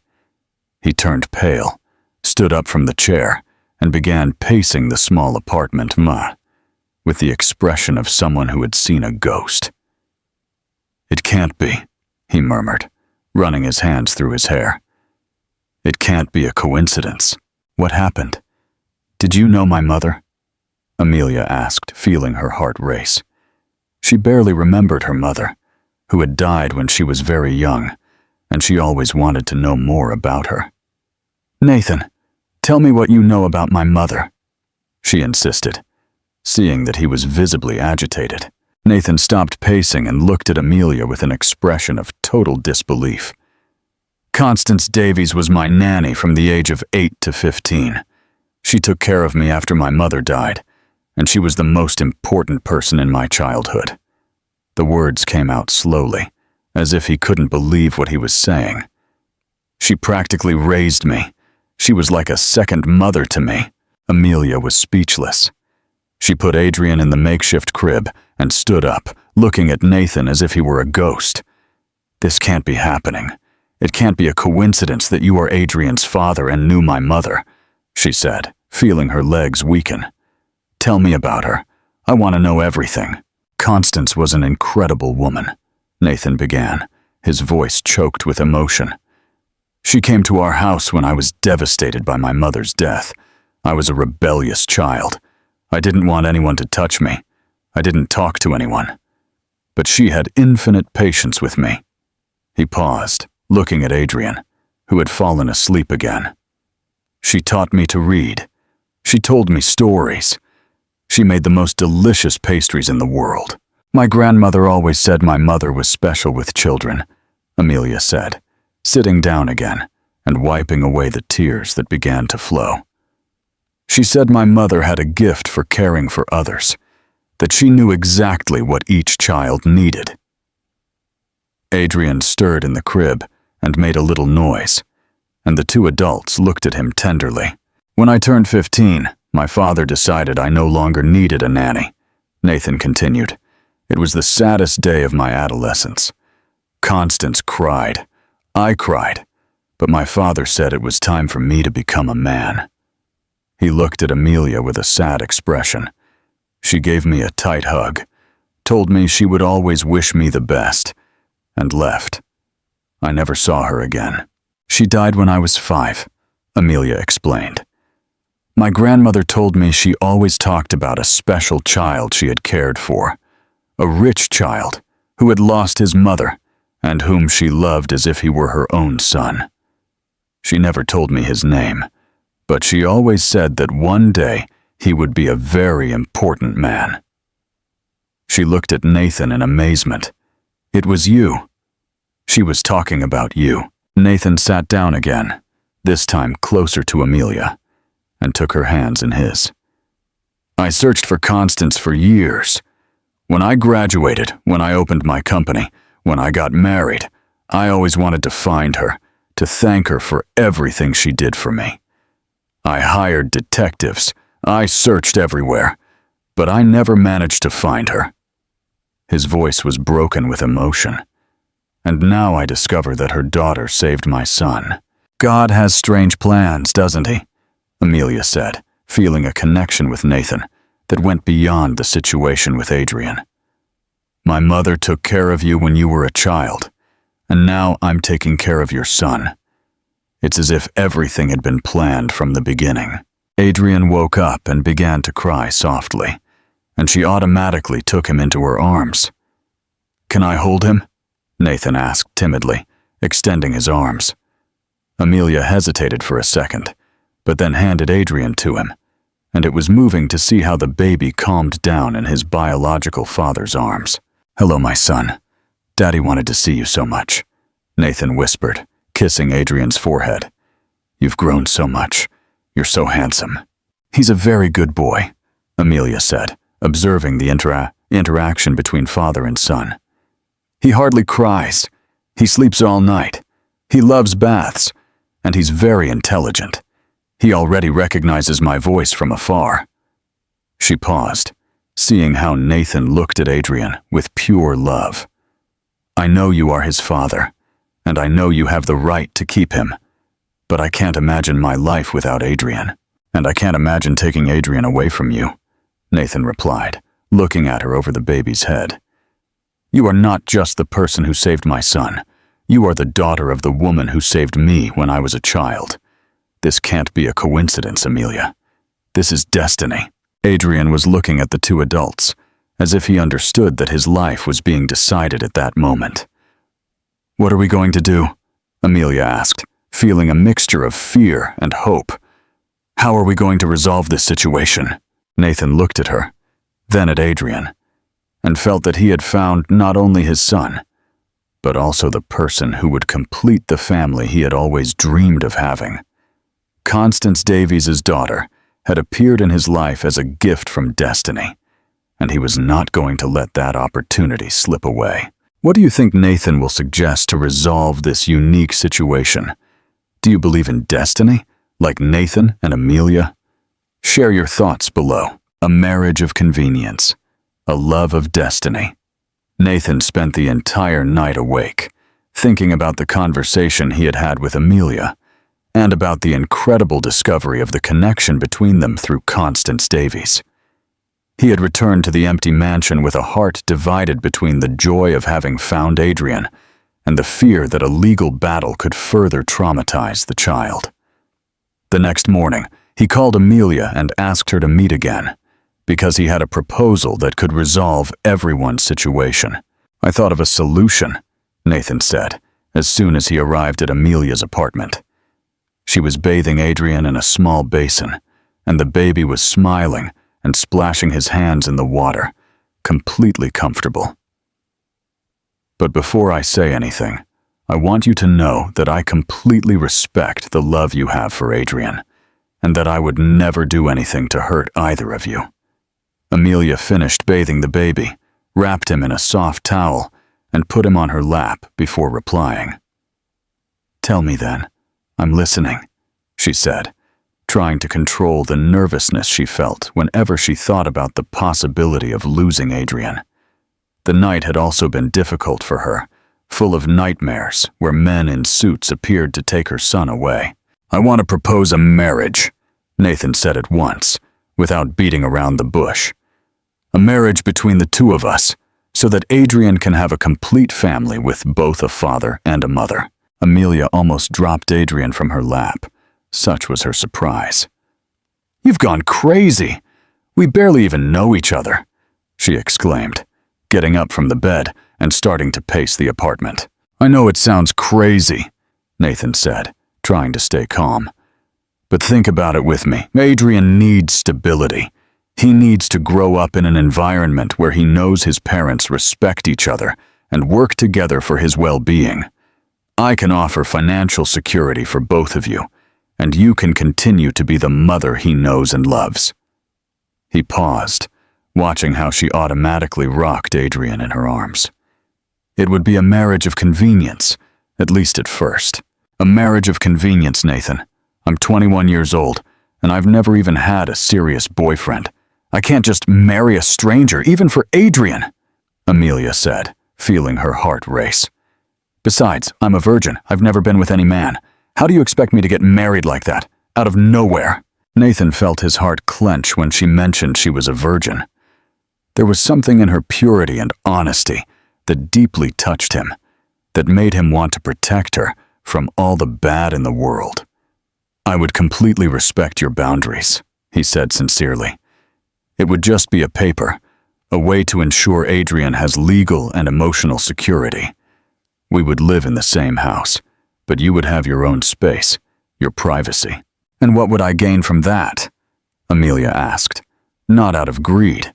He turned pale, stood up from the chair, and began pacing the small apartment with the expression of someone who had seen a ghost. "It can't be," he murmured, running his hands through his hair. "It can't be a coincidence. What happened? Did you know my mother?" Amelia asked, feeling her heart race. She barely remembered her mother, who had died when she was very young, and she always wanted to know more about her. "Nathan, tell me what you know about my mother," she insisted, seeing that he was visibly agitated. Nathan stopped pacing and looked at Amelia with an expression of total disbelief. "Constance Davies was my nanny from the age of 8 to 15. She took care of me after my mother died, and she was the most important person in my childhood." The words came out slowly, as if he couldn't believe what he was saying. "She practically raised me. She was like a second mother to me." Amelia was speechless. She put Adrian in the makeshift crib and stood up, looking at Nathan as if he were a ghost. "This can't be happening. It can't be a coincidence that you are Adrian's father and knew my mother," she said, feeling her legs weaken. "Tell me about her. I want to know everything." "Constance was an incredible woman," Nathan began, his voice choked with emotion. "She came to our house when I was devastated by my mother's death. I was a rebellious child. I didn't want anyone to touch me. I didn't talk to anyone. But she had infinite patience with me." He paused, looking at Adrian, who had fallen asleep again. "She taught me to read. She told me stories. She made the most delicious pastries in the world. My grandmother always said my mother was special with children," Amelia said, sitting down again and wiping away the tears that began to flow. "She said my mother had a gift for caring for others, that she knew exactly what each child needed." Adrian stirred in the crib and made a little noise, and the two adults looked at him tenderly. "When I turned 15, my father decided I no longer needed a nanny," Nathan continued. "It was the saddest day of my adolescence. Constance cried. I cried. But my father said it was time for me to become a man." He looked at Amelia with a sad expression. She gave me a tight hug, told me she would always wish me the best, and left. I never saw her again. "She died when I was 5, Amelia explained. "My grandmother told me she always talked about a special child she had cared for, a rich child who had lost his mother and whom she loved as if he were her own son. She never told me his name, but she always said that one day he would be a very important man." She looked at Nathan in amazement. "It was you. She was talking about you." Nathan sat down again, this time closer to Amelia, and took her hands in his. "I searched for Constance for years. When I graduated, when I opened my company, when I got married, I always wanted to find her, to thank her for everything she did for me. I hired detectives. I searched everywhere, but I never managed to find her." His voice was broken with emotion. "And now I discover that her daughter saved my son." "God has strange plans, doesn't he?" Amelia said, feeling a connection with Nathan that went beyond the situation with Adrian. "My mother took care of you when you were a child, and now I'm taking care of your son. It's as if everything had been planned from the beginning." Adrian woke up and began to cry softly, and she automatically took him into her arms. "Can I hold him?" Nathan asked timidly, extending his arms. Amelia hesitated for a second, but then handed Adrian to him, and it was moving to see how the baby calmed down in his biological father's arms. "Hello, my son. Daddy wanted to see you so much," Nathan whispered, kissing Adrian's forehead. "You've grown so much. You're so handsome." "He's a very good boy," Amelia said, observing the interaction between father and son. "He hardly cries. He sleeps all night. He loves baths, and he's very intelligent. He already recognizes my voice from afar." She paused, seeing how Nathan looked at Adrian with pure love. "I know you are his father, and I know you have the right to keep him, but I can't imagine my life without Adrian. And I can't imagine taking Adrian away from you," Nathan replied, looking at her over the baby's head. "You are not just the person who saved my son. You are the daughter of the woman who saved me when I was a child. This can't be a coincidence, Amelia. This is destiny." Adrian was looking at the two adults, as if he understood that his life was being decided at that moment. "What are we going to do?" Amelia asked, feeling a mixture of fear and hope. "How are we going to resolve this situation?" Nathan looked at her, then at Adrian, and felt that he had found not only his son, but also the person who would complete the family he had always dreamed of having. Constance Davies' daughter had appeared in his life as a gift from destiny, and he was not going to let that opportunity slip away. What do you think Nathan will suggest to resolve this unique situation? Do you believe in destiny, like Nathan and Amelia? Share your thoughts below. A marriage of convenience, a love of destiny. Nathan spent the entire night awake, thinking about the conversation he had had with Amelia, and about the incredible discovery of the connection between them through Constance Davies. He had returned to the empty mansion with a heart divided between the joy of having found Adrian and the fear that a legal battle could further traumatize the child. The next morning, he called Amelia and asked her to meet again, because he had a proposal that could resolve everyone's situation. "I thought of a solution," Nathan said, as soon as he arrived at Amelia's apartment. She was bathing Adrian in a small basin, and the baby was smiling and splashing his hands in the water, completely comfortable. "But before I say anything, I want you to know that I completely respect the love you have for Adrian, and that I would never do anything to hurt either of you." Amelia finished bathing the baby, wrapped him in a soft towel, and put him on her lap before replying. "Tell me then. I'm listening," she said, trying to control the nervousness she felt whenever she thought about the possibility of losing Adrian. The night had also been difficult for her, full of nightmares where men in suits appeared to take her son away. "I want to propose a marriage," Nathan said at once, without beating around the bush. "A marriage between the two of us, so that Adrian can have a complete family with both a father and a mother." Amelia almost dropped Adrian from her lap. Such was her surprise. "You've gone crazy! We barely even know each other," she exclaimed, getting up from the bed and starting to pace the apartment. "I know it sounds crazy," Nathan said, trying to stay calm. "But think about it with me. Adrian needs stability. He needs to grow up in an environment where he knows his parents respect each other and work together for his well-being. I can offer financial security for both of you, and you can continue to be the mother he knows and loves." He paused, watching how she automatically rocked Adrian in her arms. "It would be a marriage of convenience, at least at first. A marriage of convenience, Nathan. I'm 21 years old, and I've never even had a serious boyfriend. I can't just marry a stranger, even for Adrian," Amelia said, feeling her heart race. "Besides, I'm a virgin. I've never been with any man. How do you expect me to get married like that, out of nowhere?" Nathan felt his heart clench when she mentioned she was a virgin. There was something in her purity and honesty that deeply touched him, that made him want to protect her from all the bad in the world. "I would completely respect your boundaries," he said sincerely. "It would just be a paper, a way to ensure Adrian has legal and emotional security. We would live in the same house, but you would have your own space, your privacy." "And what would I gain from that?" Amelia asked, not out of greed,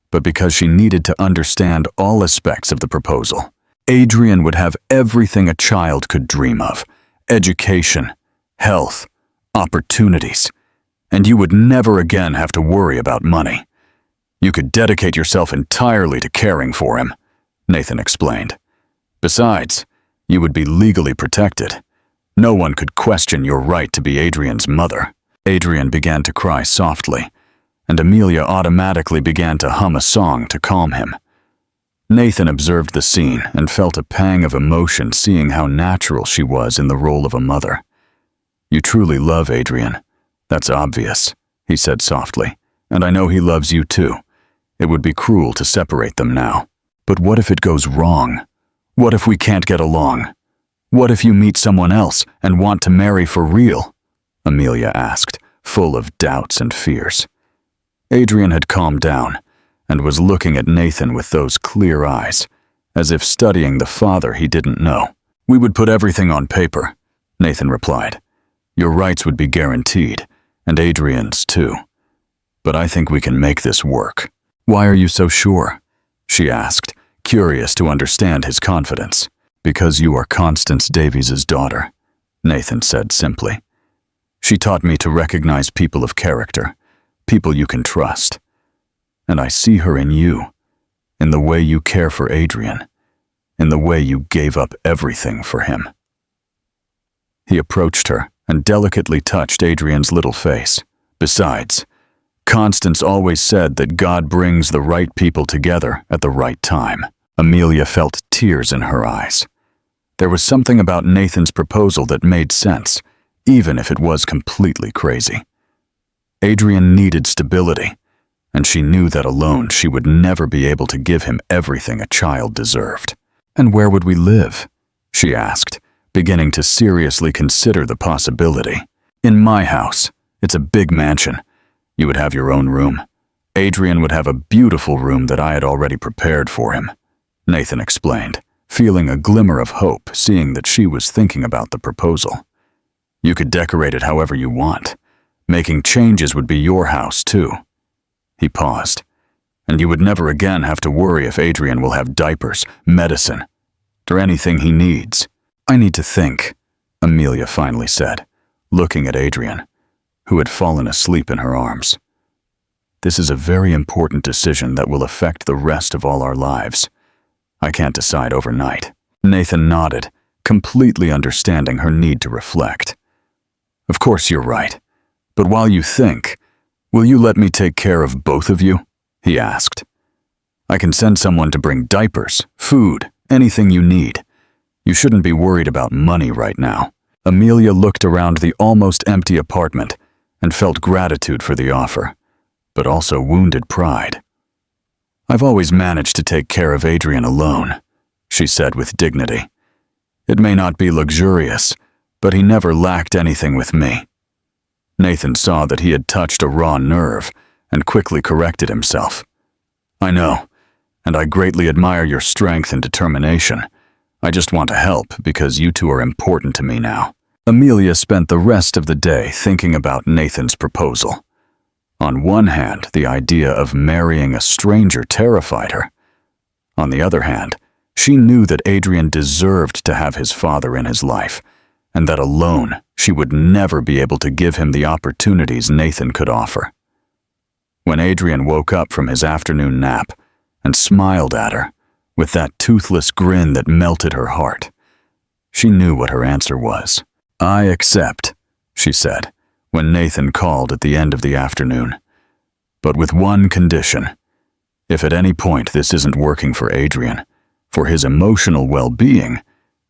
but because she needed to understand all aspects of the proposal. Adrian would have everything a child could dream of: education, health, opportunities, and you would never again have to worry about money. You could dedicate yourself entirely to caring for him, Nathan explained. Besides, you would be legally protected. No one could question your right to be Adrian's mother. Adrian began to cry softly, and Amelia automatically began to hum a song to calm him. Nathan observed the scene and felt a pang of emotion seeing how natural she was in the role of a mother. "You truly love Adrian. That's obvious," he said softly, "and I know he loves you too. It would be cruel to separate them now. But what if it goes wrong? What if we can't get along? What if you meet someone else and want to marry for real?" Amelia asked, full of doubts and fears. Adrian had calmed down and was looking at Nathan with those clear eyes, as if studying the father he didn't know. "We would put everything on paper," Nathan replied. "Your rights would be guaranteed, and Adrian's too. But I think we can make this work." "Why are you so sure?" she asked, curious to understand his confidence. "Because you are Constance Davies' daughter," Nathan said simply. "She taught me to recognize people of character, people you can trust. And I see her in you, in the way you care for Adrian, in the way you gave up everything for him." He approached her and delicately touched Adrian's little face. "Besides, Constance always said that God brings the right people together at the right time." Amelia felt tears in her eyes. There was something about Nathan's proposal that made sense, even if it was completely crazy. Adrian needed stability, and she knew that alone she would never be able to give him everything a child deserved. "And where would we live?" she asked, beginning to seriously consider the possibility. "In my house. It's a big mansion. You would have your own room. Adrian would have a beautiful room that I had already prepared for him," Nathan explained, feeling a glimmer of hope seeing that she was thinking about the proposal. "You could decorate it however you want. Making changes would be your house, too." He paused. "And you would never again have to worry if Adrian will have diapers, medicine, or anything he needs." "I need to think," Amelia finally said, looking at Adrian, who had fallen asleep in her arms. "This is a very important decision that will affect the rest of all our lives. I can't decide overnight." Nathan nodded, completely understanding her need to reflect. "Of course you're right. But while you think, will you let me take care of both of you?" he asked. "I can send someone to bring diapers, food, anything you need. You shouldn't be worried about money right now." Amelia looked around the almost empty apartment and felt gratitude for the offer, but also wounded pride. "I've always managed to take care of Adrian alone," she said with dignity. "It may not be luxurious, but he never lacked anything with me." Nathan saw that he had touched a raw nerve and quickly corrected himself. "I know, and I greatly admire your strength and determination. I just want to help because you two are important to me now." Amelia spent the rest of the day thinking about Nathan's proposal. On one hand, the idea of marrying a stranger terrified her. On the other hand, she knew that Adrian deserved to have his father in his life, and that alone she would never be able to give him the opportunities Nathan could offer. When Adrian woke up from his afternoon nap and smiled at her with that toothless grin that melted her heart, she knew what her answer was. "I accept," she said, when Nathan called at the end of the afternoon. "But with one condition. If at any point this isn't working for Adrian, for his emotional well-being,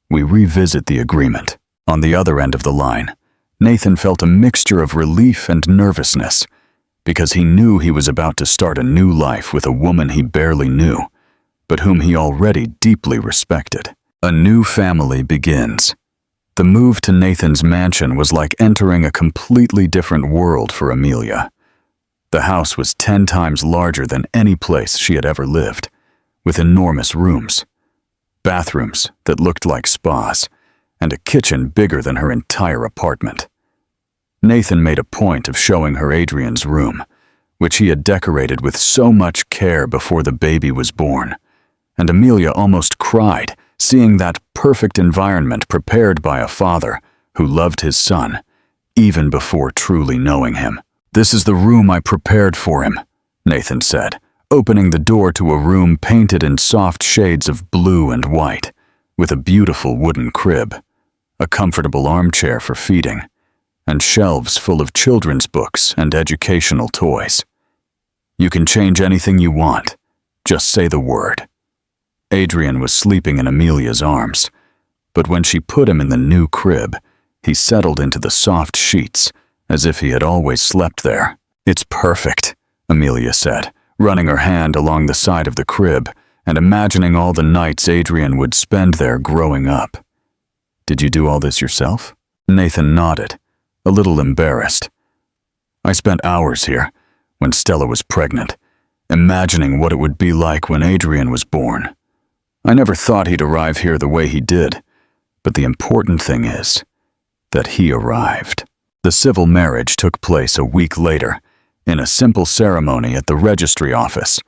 we revisit the agreement." On the other end of the line, Nathan felt a mixture of relief and nervousness, because he knew he was about to start a new life with a woman he barely knew, but whom he already deeply respected. A new family begins. The move to Nathan's mansion was like entering a completely different world for Amelia. The house was 10 times larger than any place she had ever lived, with enormous rooms, bathrooms that looked like spas, and a kitchen bigger than her entire apartment. Nathan made a point of showing her Adrian's room, which he had decorated with so much care before the baby was born, and Amelia almost cried seeing that perfect environment prepared by a father who loved his son, even before truly knowing him. "This is the room I prepared for him," Nathan said, opening the door to a room painted in soft shades of blue and white, with a beautiful wooden crib, a comfortable armchair for feeding, and shelves full of children's books and educational toys. "You can change anything you want. Just say the word." Adrian was sleeping in Amelia's arms, but when she put him in the new crib, he settled into the soft sheets as if he had always slept there. "It's perfect," Amelia said, running her hand along the side of the crib and imagining all the nights Adrian would spend there growing up. "Did you do all this yourself?" Nathan nodded, a little embarrassed. "I spent hours here, when Stella was pregnant, imagining what it would be like when Adrian was born. I never thought he'd arrive here the way he did, but the important thing is that he arrived." The civil marriage took place a week later, in a simple ceremony at the registry office,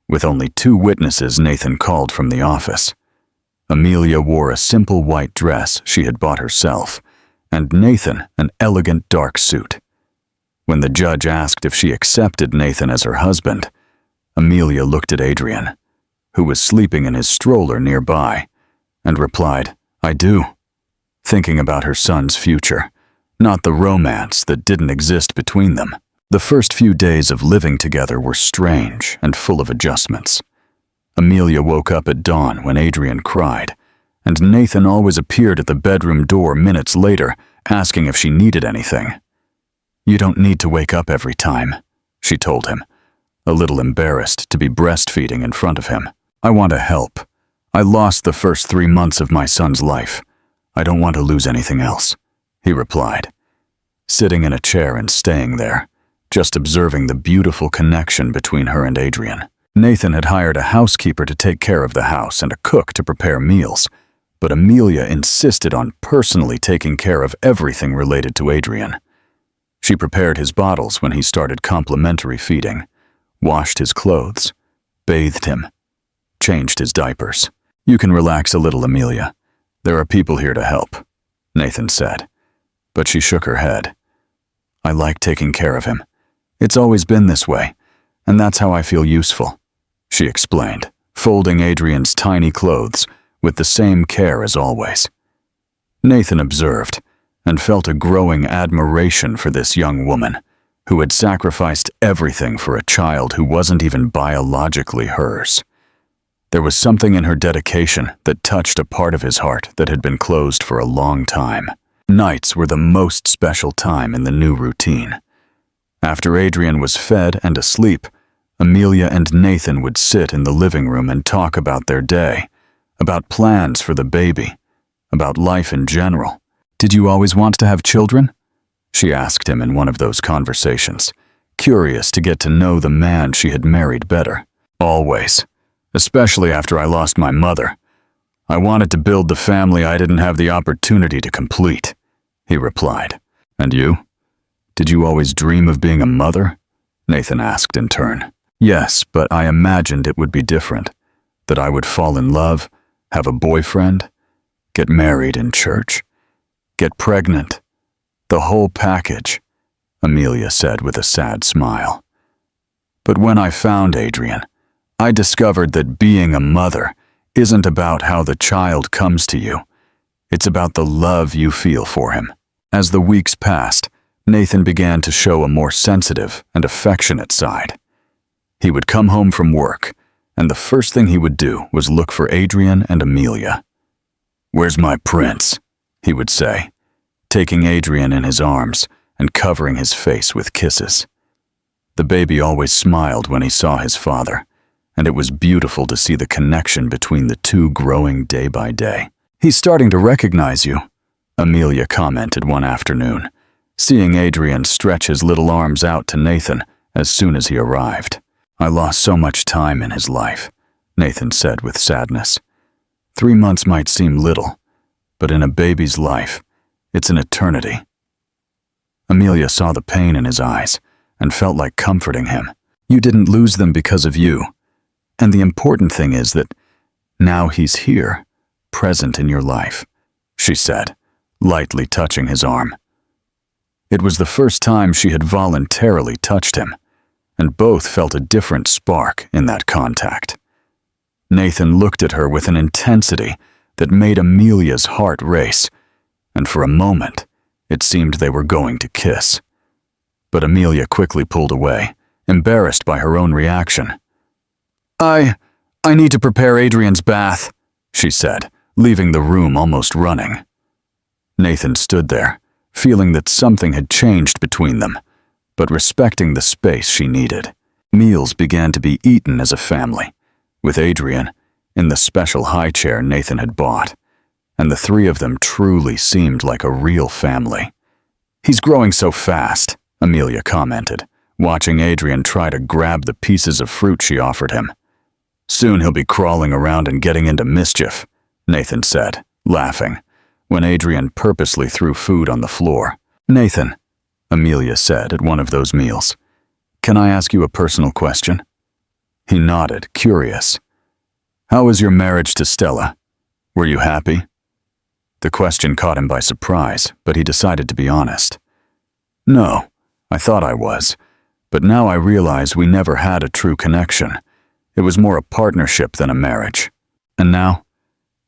with only 2 witnesses Nathan called from the office. Amelia wore a simple white dress she had bought herself, and Nathan an elegant dark suit. When the judge asked if she accepted Nathan as her husband, Amelia looked at Adrian, who was sleeping in his stroller nearby, and replied, "I do," thinking about her son's future, not the romance that didn't exist between them. The first few days of living together were strange and full of adjustments. Amelia woke up at dawn when Adrian cried, and Nathan always appeared at the bedroom door minutes later, asking if she needed anything. "You don't need to wake up every time," she told him, a little embarrassed to be breastfeeding in front of him. "I want to help. I lost the first 3 months of my son's life. I don't want to lose anything else," he replied, sitting in a chair and staying there, just observing the beautiful connection between her and Adrian. Nathan had hired a housekeeper to take care of the house and a cook to prepare meals, but Amelia insisted on personally taking care of everything related to Adrian. She prepared his bottles when he started complimentary feeding, washed his clothes, bathed him, changed his diapers. "You can relax a little, Amelia. There are people here to help," Nathan said, but she shook her head. "I like taking care of him. It's always been this way, and that's how I feel useful," she explained, folding Adrian's tiny clothes with the same care as always. Nathan observed and felt a growing admiration for this young woman who had sacrificed everything for a child who wasn't even biologically hers. There was something in her dedication that touched a part of his heart that had been closed for a long time. Nights were the most special time in the new routine. After Adrian was fed and asleep, Amelia and Nathan would sit in the living room and talk about their day, about plans for the baby, about life in general. "Did you always want to have children?" she asked him in one of those conversations, curious to get to know the man she had married better. "Always, especially after I lost my mother. I wanted to build the family I didn't have the opportunity to complete," he replied. "And you? Did you always dream of being a mother?" Nathan asked in turn. "Yes, but I imagined it would be different, that I would fall in love, have a boyfriend, get married in church, get pregnant, the whole package," Amelia said with a sad smile. "But when I found Adrian, I discovered that being a mother isn't about how the child comes to you. It's about the love you feel for him." As the weeks passed, Nathan began to show a more sensitive and affectionate side. He would come home from work, and the first thing he would do was look for Adrian and Amelia. "Where's my prince?" he would say, taking Adrian in his arms and covering his face with kisses. The baby always smiled when he saw his father, and it was beautiful to see the connection between the two growing day by day. "He's starting to recognize you," Amelia commented one afternoon, seeing Adrian stretch his little arms out to Nathan as soon as he arrived. "I lost so much time in his life," Nathan said with sadness. 3 months might seem little, but in a baby's life, it's an eternity." Amelia saw the pain in his eyes and felt like comforting him. "You didn't lose them because of you. And the important thing is that now he's here, present in your life," she said, lightly touching his arm. It was the first time she had voluntarily touched him, and both felt a different spark in that contact. Nathan looked at her with an intensity that made Amelia's heart race, and for a moment, it seemed they were going to kiss. But Amelia quickly pulled away, embarrassed by her own reaction. I need to prepare Adrian's bath," she said, leaving the room almost running. Nathan stood there, feeling that something had changed between them, but respecting the space she needed. Meals began to be eaten as a family, with Adrian in the special high chair Nathan had bought, and the three of them truly seemed like a real family. "He's growing so fast," Amelia commented, watching Adrian try to grab the pieces of fruit she offered him. "Soon he'll be crawling around and getting into mischief," Nathan said, laughing, when Adrian purposely threw food on the floor. "Nathan," Amelia said at one of those meals, "can I ask you a personal question?" He nodded, curious. "How was your marriage to Stella? Were you happy?" The question caught him by surprise, but he decided to be honest. "No, I thought I was, but now I realize we never had a true connection. It was more a partnership than a marriage." "And now?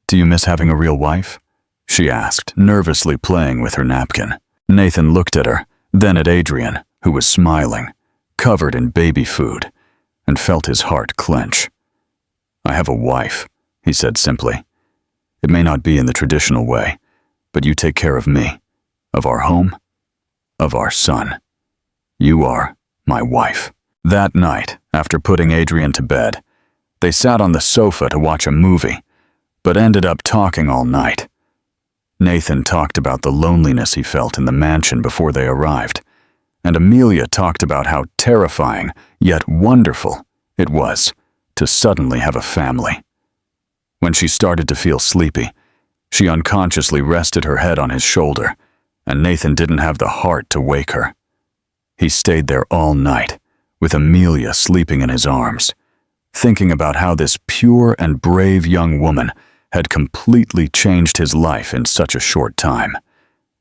Do you miss having a real wife?" she asked, nervously playing with her napkin. Nathan looked at her, then at Adrian, who was smiling, covered in baby food, and felt his heart clench. "I have a wife," he said simply. "It may not be in the traditional way, but you take care of me, of our home, of our son. You are my wife." That night, after putting Adrian to bed, they sat on the sofa to watch a movie, but ended up talking all night. Nathan talked about the loneliness he felt in the mansion before they arrived, and Amelia talked about how terrifying, yet wonderful, it was to suddenly have a family. When she started to feel sleepy, she unconsciously rested her head on his shoulder, and Nathan didn't have the heart to wake her. He stayed there all night, with Amelia sleeping in his arms, thinking about how this pure and brave young woman had completely changed his life in such a short time.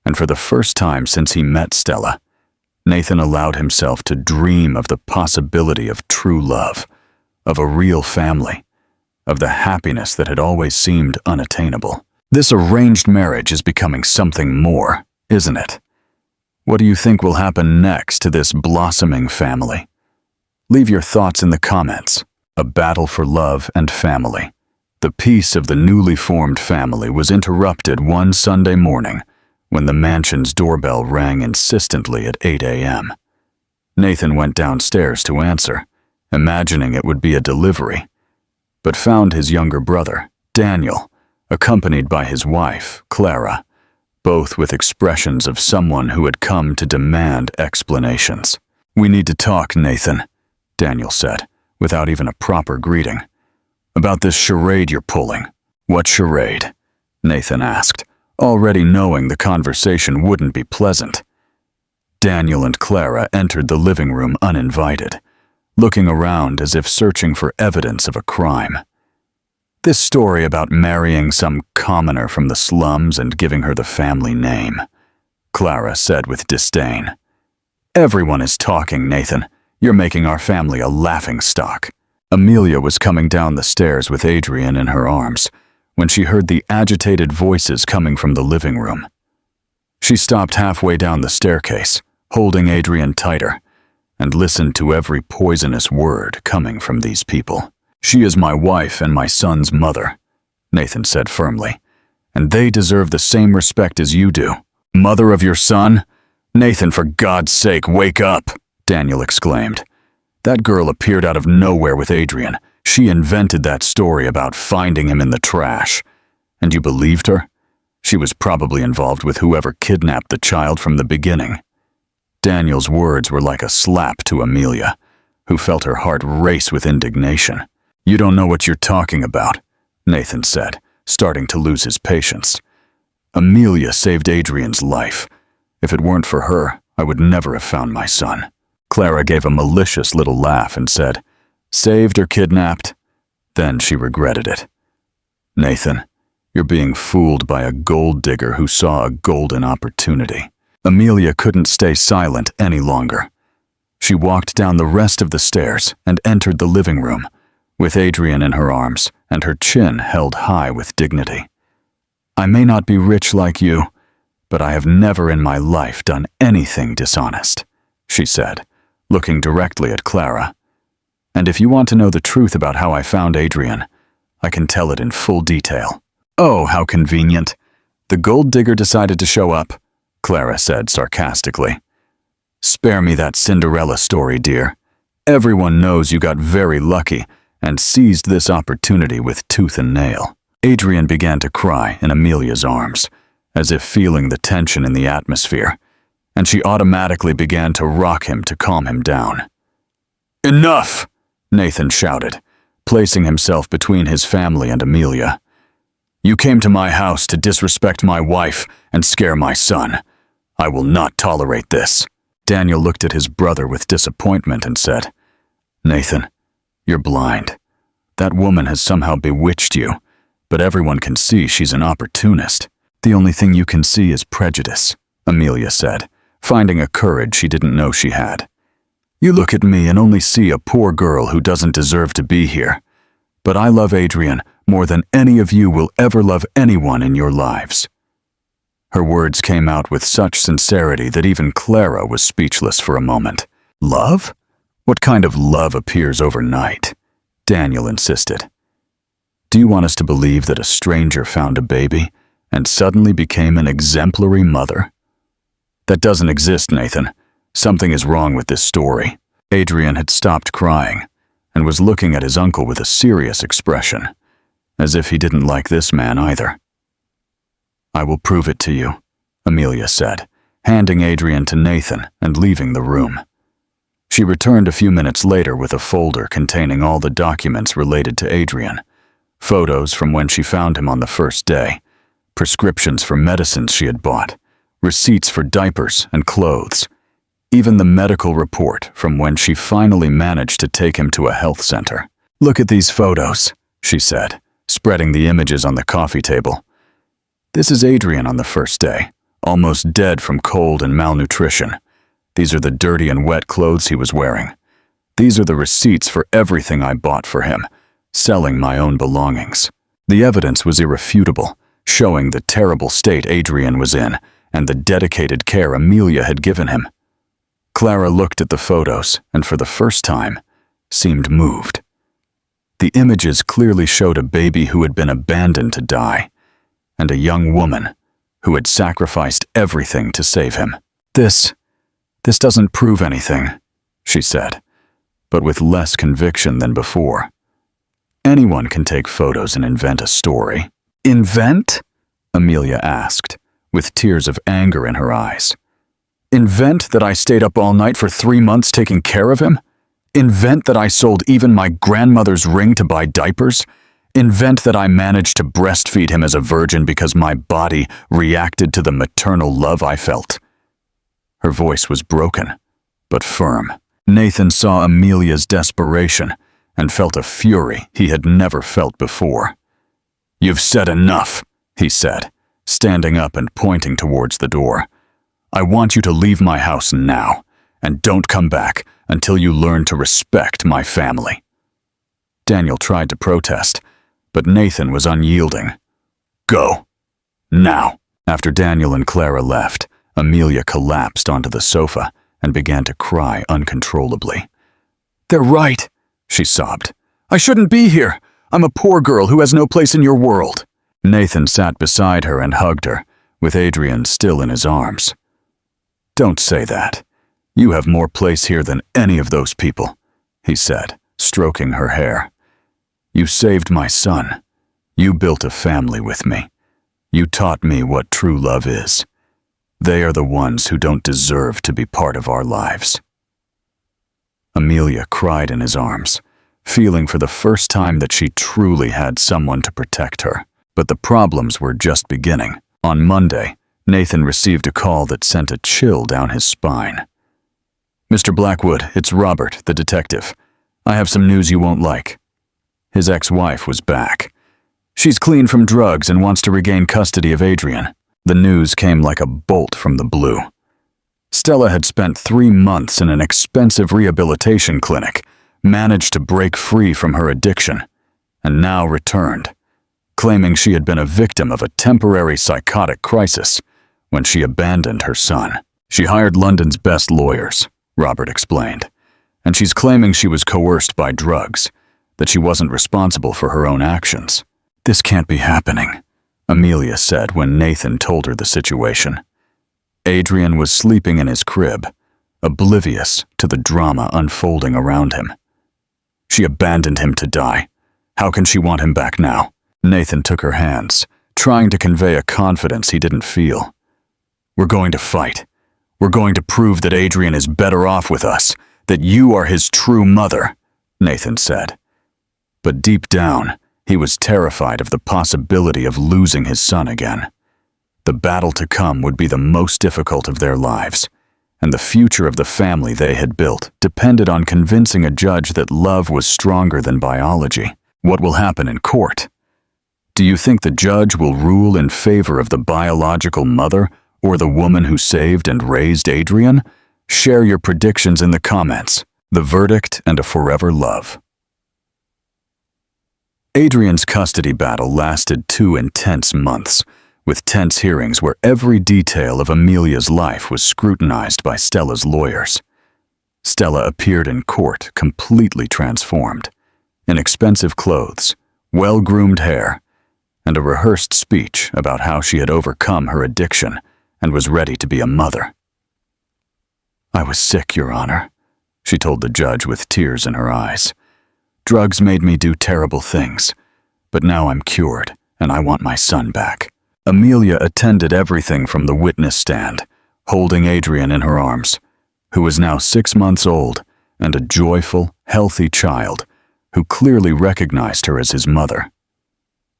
And for the first time since he met Stella, Nathan allowed himself to dream of the possibility of true love, of a real family, of the happiness that had always seemed unattainable. This arranged marriage is becoming something more, isn't it? What do you think will happen next to this blossoming family? Leave your thoughts in the comments. A battle for love and family. The peace of the newly formed family was interrupted one Sunday morning when the mansion's doorbell rang insistently at 8 a.m. Nathan went downstairs to answer, imagining it would be a delivery, but found his younger brother, Daniel, accompanied by his wife, Clara, both with expressions of someone who had come to demand explanations. "We need to talk, Nathan," Daniel said, without even a proper greeting. "About this charade you're pulling." "What charade?" Nathan asked, already knowing the conversation wouldn't be pleasant. Daniel and Clara entered the living room uninvited, looking around as if searching for evidence of a crime. "This story about marrying some commoner from the slums and giving her the family name," Clara said with disdain. "Everyone is talking, Nathan. You're making our family a laughingstock." Amelia was coming down the stairs with Adrian in her arms when she heard the agitated voices coming from the living room. She stopped halfway down the staircase, holding Adrian tighter, and listened to every poisonous word coming from these people. "She is my wife and my son's mother," Nathan said firmly, "and they deserve the same respect as you do." "Mother of your son? Nathan, for God's sake, wake up!" Daniel exclaimed. "That girl appeared out of nowhere with Adrian. She invented that story about finding him in the trash. And you believed her? She was probably involved with whoever kidnapped the child from the beginning." Daniel's words were like a slap to Amelia, who felt her heart race with indignation. "You don't know what you're talking about," Nathan said, starting to lose his patience. "Amelia saved Adrian's life. If it weren't for her, I would never have found my son." Clara gave a malicious little laugh and said, "Saved or kidnapped?" Then she regretted it. "Nathan, you're being fooled by a gold digger who saw a golden opportunity." Amelia couldn't stay silent any longer. She walked down the rest of the stairs and entered the living room, with Adrian in her arms and her chin held high with dignity. "I may not be rich like you, but I have never in my life done anything dishonest," she said, looking directly at Clara. "And if you want to know the truth about how I found Adrian, I can tell it in full detail." "Oh, how convenient. The gold digger decided to show up," Clara said sarcastically. "Spare me that Cinderella story, dear. Everyone knows you got very lucky and seized this opportunity with tooth and nail." Adrian began to cry in Amelia's arms, as if feeling the tension in the atmosphere, and she automatically began to rock him to calm him down. "Enough!" Nathan shouted, placing himself between his family and Amelia. "You came to my house to disrespect my wife and scare my son. I will not tolerate this." Daniel looked at his brother with disappointment and said, "Nathan, you're blind. That woman has somehow bewitched you, but everyone can see she's an opportunist." "The only thing you can see is prejudice," Amelia said, finding a courage she didn't know she had. "You look at me and only see a poor girl who doesn't deserve to be here. But I love Adrian more than any of you will ever love anyone in your lives." Her words came out with such sincerity that even Clara was speechless for a moment. "Love? What kind of love appears overnight?" Daniel insisted. "Do you want us to believe that a stranger found a baby and suddenly became an exemplary mother? That doesn't exist, Nathan. Something is wrong with this story. Adrian had stopped crying and was looking at his uncle with a serious expression, as if he didn't like this man either. I will prove it to you, Amelia said, handing Adrian to Nathan and leaving the room. She returned a few minutes later with a folder containing all the documents related to Adrian, photos from when she found him on the first day, prescriptions for medicines she had bought, receipts for diapers and clothes, even the medical report from when she finally managed to take him to a health center. Look at these photos, she said, spreading the images on the coffee table. This is Adrian on the first day, almost dead from cold and malnutrition. These are the dirty and wet clothes he was wearing. These are the receipts for everything I bought for him, selling my own belongings. The evidence was irrefutable, showing the terrible state Adrian was in and the dedicated care Amelia had given him. Clara looked at the photos and for the first time seemed moved. The images clearly showed a baby who had been abandoned to die, and a young woman who had sacrificed everything to save him. This doesn't prove anything, she said, but with less conviction than before. Anyone can take photos and invent a story. Invent? Amelia asked, with tears of anger in her eyes. Invent that I stayed up all night for 3 months taking care of him? Invent that I sold even my grandmother's ring to buy diapers? Invent that I managed to breastfeed him as a virgin because my body reacted to the maternal love I felt? Her voice was broken, but firm. Nathan saw Amelia's desperation and felt a fury he had never felt before. You've said enough, he said, standing up and pointing towards the door. I want you to leave my house now, and don't come back until you learn to respect my family. Daniel tried to protest, but Nathan was unyielding. Go. Now. After Daniel and Clara left, Amelia collapsed onto the sofa and began to cry uncontrollably. They're right, she sobbed. I shouldn't be here. I'm a poor girl who has no place in your world. Nathan sat beside her and hugged her, with Adrian still in his arms. Don't say that. You have more place here than any of those people, he said, stroking her hair. You saved my son. You built a family with me. You taught me what true love is. They are the ones who don't deserve to be part of our lives. Amelia cried in his arms, feeling for the first time that she truly had someone to protect her. But the problems were just beginning. On Monday, Nathan received a call that sent a chill down his spine. Mr. Blackwood, it's Robert, the detective. I have some news you won't like. His ex-wife was back. She's clean from drugs and wants to regain custody of Adrian. The news came like a bolt from the blue. Stella had spent 3 months in an expensive rehabilitation clinic, managed to break free from her addiction, and now returned, claiming she had been a victim of a temporary psychotic crisis when she abandoned her son. She hired London's best lawyers, Robert explained, and she's claiming she was coerced by drugs, that she wasn't responsible for her own actions. This can't be happening, Amelia said when Nathan told her the situation. Adrian was sleeping in his crib, oblivious to the drama unfolding around him. She abandoned him to die. How can she want him back now? Nathan took her hands, trying to convey a confidence he didn't feel. We're going to fight. We're going to prove that Adrian is better off with us, that you are his true mother, Nathan said. But deep down, he was terrified of the possibility of losing his son again. The battle to come would be the most difficult of their lives, and the future of the family they had built depended on convincing a judge that love was stronger than biology. What will happen in court? Do you think the judge will rule in favor of the biological mother or the woman who saved and raised Adrian? Share your predictions in the comments. The verdict and a forever love. Adrian's custody battle lasted 2 intense months, with tense hearings where every detail of Amelia's life was scrutinized by Stella's lawyers. Stella appeared in court completely transformed, in expensive clothes, well-groomed hair, and a rehearsed speech about how she had overcome her addiction and was ready to be a mother. "I was sick, Your Honor," she told the judge with tears in her eyes. "Drugs made me do terrible things, but now I'm cured and I want my son back." Amelia attended everything from the witness stand, holding Adrian in her arms, who was now 6 months old and a joyful, healthy child who clearly recognized her as his mother.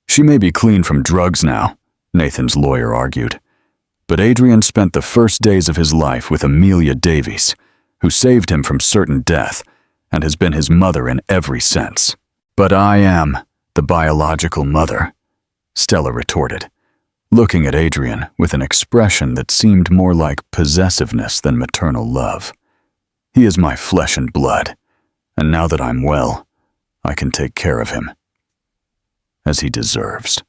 "She may be clean from drugs now," Nathan's lawyer argued, but Adrian spent the first days of his life with Amelia Davies, who saved him from certain death and has been his mother in every sense. "But I am the biological mother," Stella retorted, looking at Adrian with an expression that seemed more like possessiveness than maternal love. "He is my flesh and blood, and now that I'm well, I can take care of him as he deserves."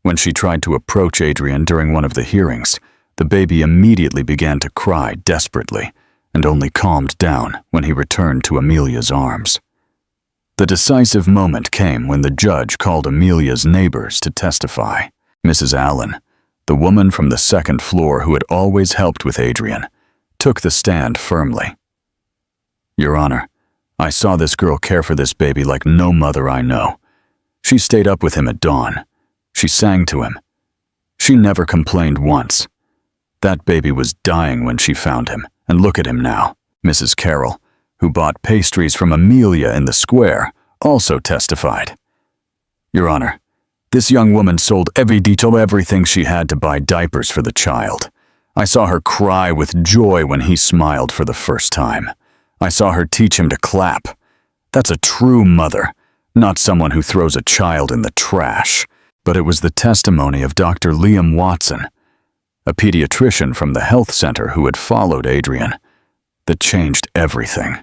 When she tried to approach Adrian during one of the hearings, the baby immediately began to cry desperately and only calmed down when he returned to Amelia's arms. The decisive moment came when the judge called Amelia's neighbors to testify. Mrs. Allen, the woman from the second floor who had always helped with Adrian, took the stand firmly. "Your Honor, I saw this girl care for this baby like no mother I know. She stayed up with him at dawn. She sang to him. She never complained once. That baby was dying when she found him, and look at him now." Mrs. Carroll, who bought pastries from Amelia in the square, also testified. "Your Honor, this young woman sold everything she had to buy diapers for the child. I saw her cry with joy when he smiled for the first time. I saw her teach him to clap. That's a true mother, not someone who throws a child in the trash." But it was the testimony of Dr. Liam Watson, a pediatrician from the health center who had followed Adrian, that changed everything.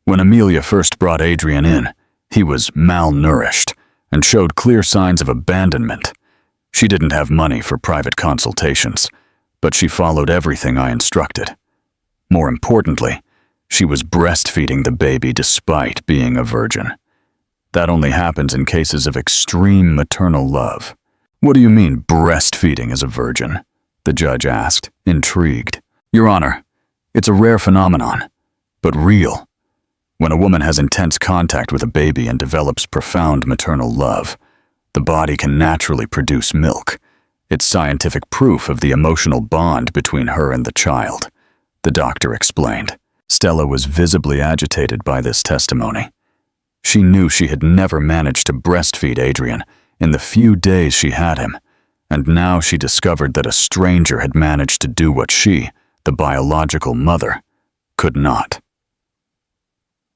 When Amelia first brought Adrian in, he was malnourished and showed clear signs of abandonment. She didn't have money for private consultations, but she followed everything I instructed. More importantly, she was breastfeeding the baby despite being a virgin. That only happens in cases of extreme maternal love. "What do you mean, breastfeeding as a virgin?" the judge asked, intrigued. "Your Honor, it's a rare phenomenon, but real. When a woman has intense contact with a baby and develops profound maternal love, the body can naturally produce milk. It's scientific proof of the emotional bond between her and the child," the doctor explained. Stella was visibly agitated by this testimony. She knew she had never managed to breastfeed Adrian in the few days she had him, and now she discovered that a stranger had managed to do what she, the biological mother, could not.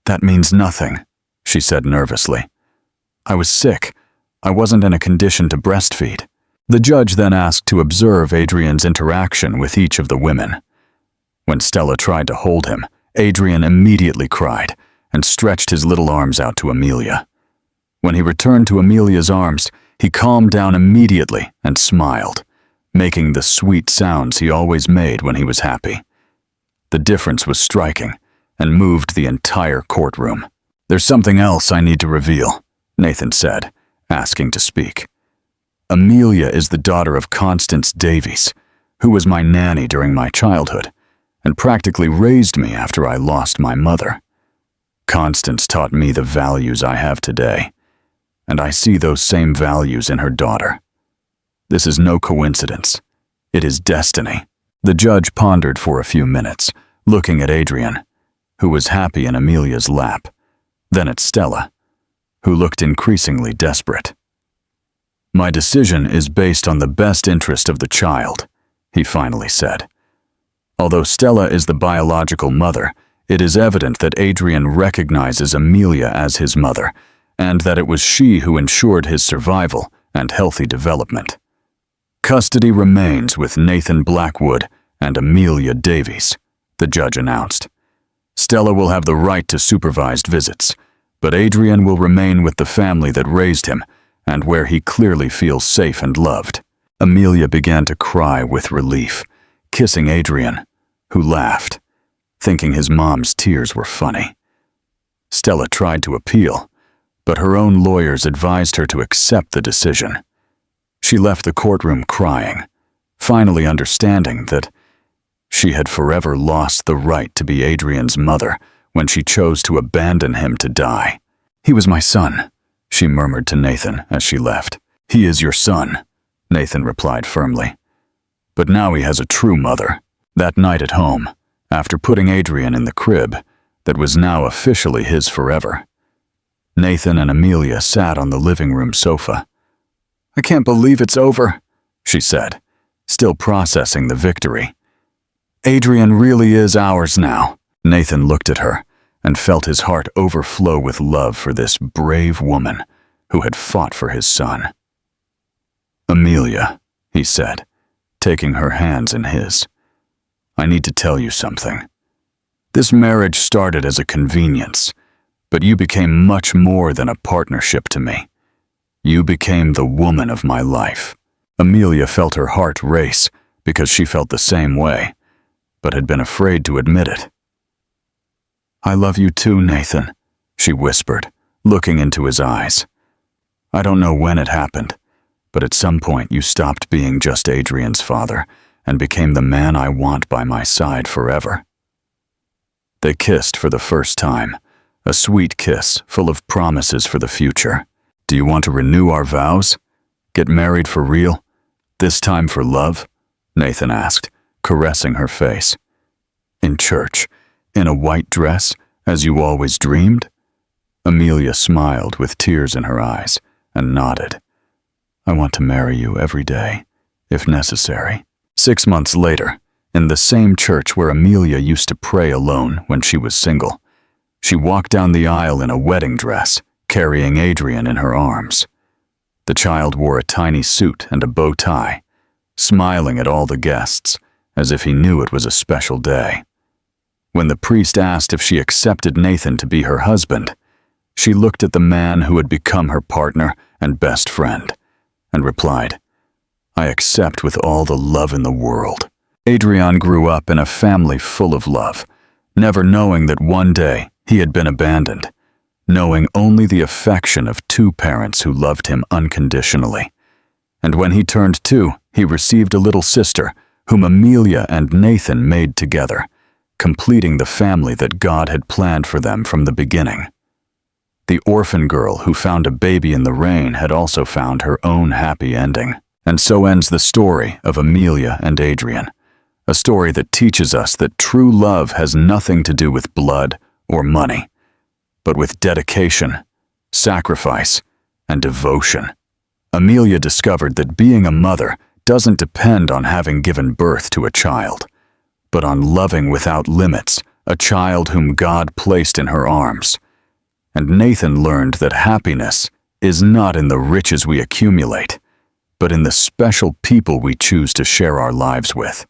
"That means nothing," she said nervously. "I was sick. I wasn't in a condition to breastfeed." The judge then asked to observe Adrian's interaction with each of the women. When Stella tried to hold him, Adrian immediately cried and stretched his little arms out to Amelia. When he returned to Amelia's arms, he calmed down immediately and smiled, making the sweet sounds he always made when he was happy. The difference was striking and moved the entire courtroom. "There's something else I need to reveal," Nathan said, asking to speak. "Amelia is the daughter of Constance Davies, who was my nanny during my childhood and practically raised me after I lost my mother. Constance taught me the values I have today, and I see those same values in her daughter. This is no coincidence. It is destiny." The judge pondered for a few minutes, looking at Adrian, who was happy in Amelia's lap, then at Stella, who looked increasingly desperate. "My decision is based on the best interest of the child," he finally said. "Although Stella is the biological mother, it is evident that Adrian recognizes Amelia as his mother, and that it was she who ensured his survival and healthy development. Custody remains with Nathan Blackwood and Amelia Davies," the judge announced. "Stella will have the right to supervised visits, but Adrian will remain with the family that raised him and where he clearly feels safe and loved." Amelia began to cry with relief, kissing Adrian, who laughed, thinking his mom's tears were funny. Stella tried to appeal, but her own lawyers advised her to accept the decision. She left the courtroom crying, finally understanding that She had forever lost the right to be Adrian's mother when she chose to abandon him to die. "He was my son," she murmured to Nathan as she left. "He is your son," Nathan replied firmly. "But now he has a true mother." That night at home, after putting Adrian in the crib that was now officially his forever, Nathan and Amelia sat on the living room sofa. "I can't believe it's over," she said, still processing the victory. "Adrian really is ours now." Nathan looked at her and felt his heart overflow with love for this brave woman who had fought for his son. "Amelia," he said, taking her hands in his, "I need to tell you something. This marriage started as a convenience, but you became much more than a partnership to me. You became the woman of my life." Amelia felt her heart race because she felt the same way, but had been afraid to admit it. "I love you too, Nathan," she whispered, looking into his eyes. "I don't know when it happened, but at some point you stopped being just Adrian's father and became the man I want by my side forever." They kissed for the first time, a sweet kiss full of promises for the future. "Do you want to renew our vows? Get married for real? This time for love?" Nathan asked, caressing her face. "In church, in a white dress, as you always dreamed?" Amelia smiled with tears in her eyes and nodded. "I want to marry you every day, if necessary." 6 months later, in the same church where Amelia used to pray alone when she was single, she walked down the aisle in a wedding dress, carrying Adrian in her arms. The child wore a tiny suit and a bow tie, smiling at all the guests, as if he knew it was a special day. When the priest asked if she accepted Nathan to be her husband, she looked at the man who had become her partner and best friend, and replied, "I accept with all the love in the world." Adrian grew up in a family full of love, never knowing that one day he had been abandoned, knowing only the affection of two parents who loved him unconditionally. And when he turned 2, he received a little sister, whom Amelia and Nathan made together, completing the family that God had planned for them from the beginning. The orphan girl who found a baby in the rain had also found her own happy ending. And so ends the story of Amelia and Adrian, a story that teaches us that true love has nothing to do with blood or money, but with dedication, sacrifice, and devotion. Amelia discovered that being a mother doesn't depend on having given birth to a child, but on loving without limits a child whom God placed in her arms. And Nathan learned that happiness is not in the riches we accumulate, but in the special people we choose to share our lives with.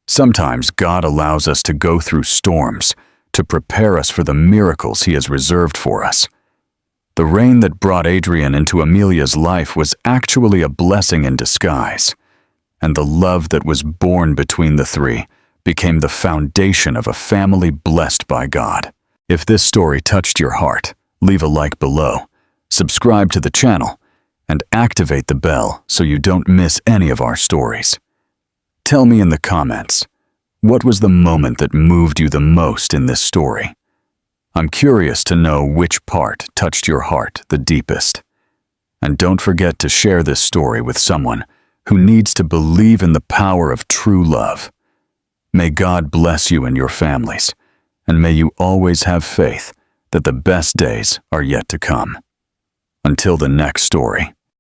Sometimes God allows us to go through storms to prepare us for the miracles He has reserved for us. The rain that brought Adrian into Amelia's life was actually a blessing in disguise, and the love that was born between the three became the foundation of a family blessed by God. If this story touched your heart, leave a like below, subscribe to the channel, and activate the bell so you don't miss any of our stories. Tell me in the comments, what was the moment that moved you the most in this story? I'm curious to know which part touched your heart the deepest. And don't forget to share this story with someone who needs to believe in the power of true love. May God bless you and your families, and may you always have faith that the best days are yet to come. Until the next story.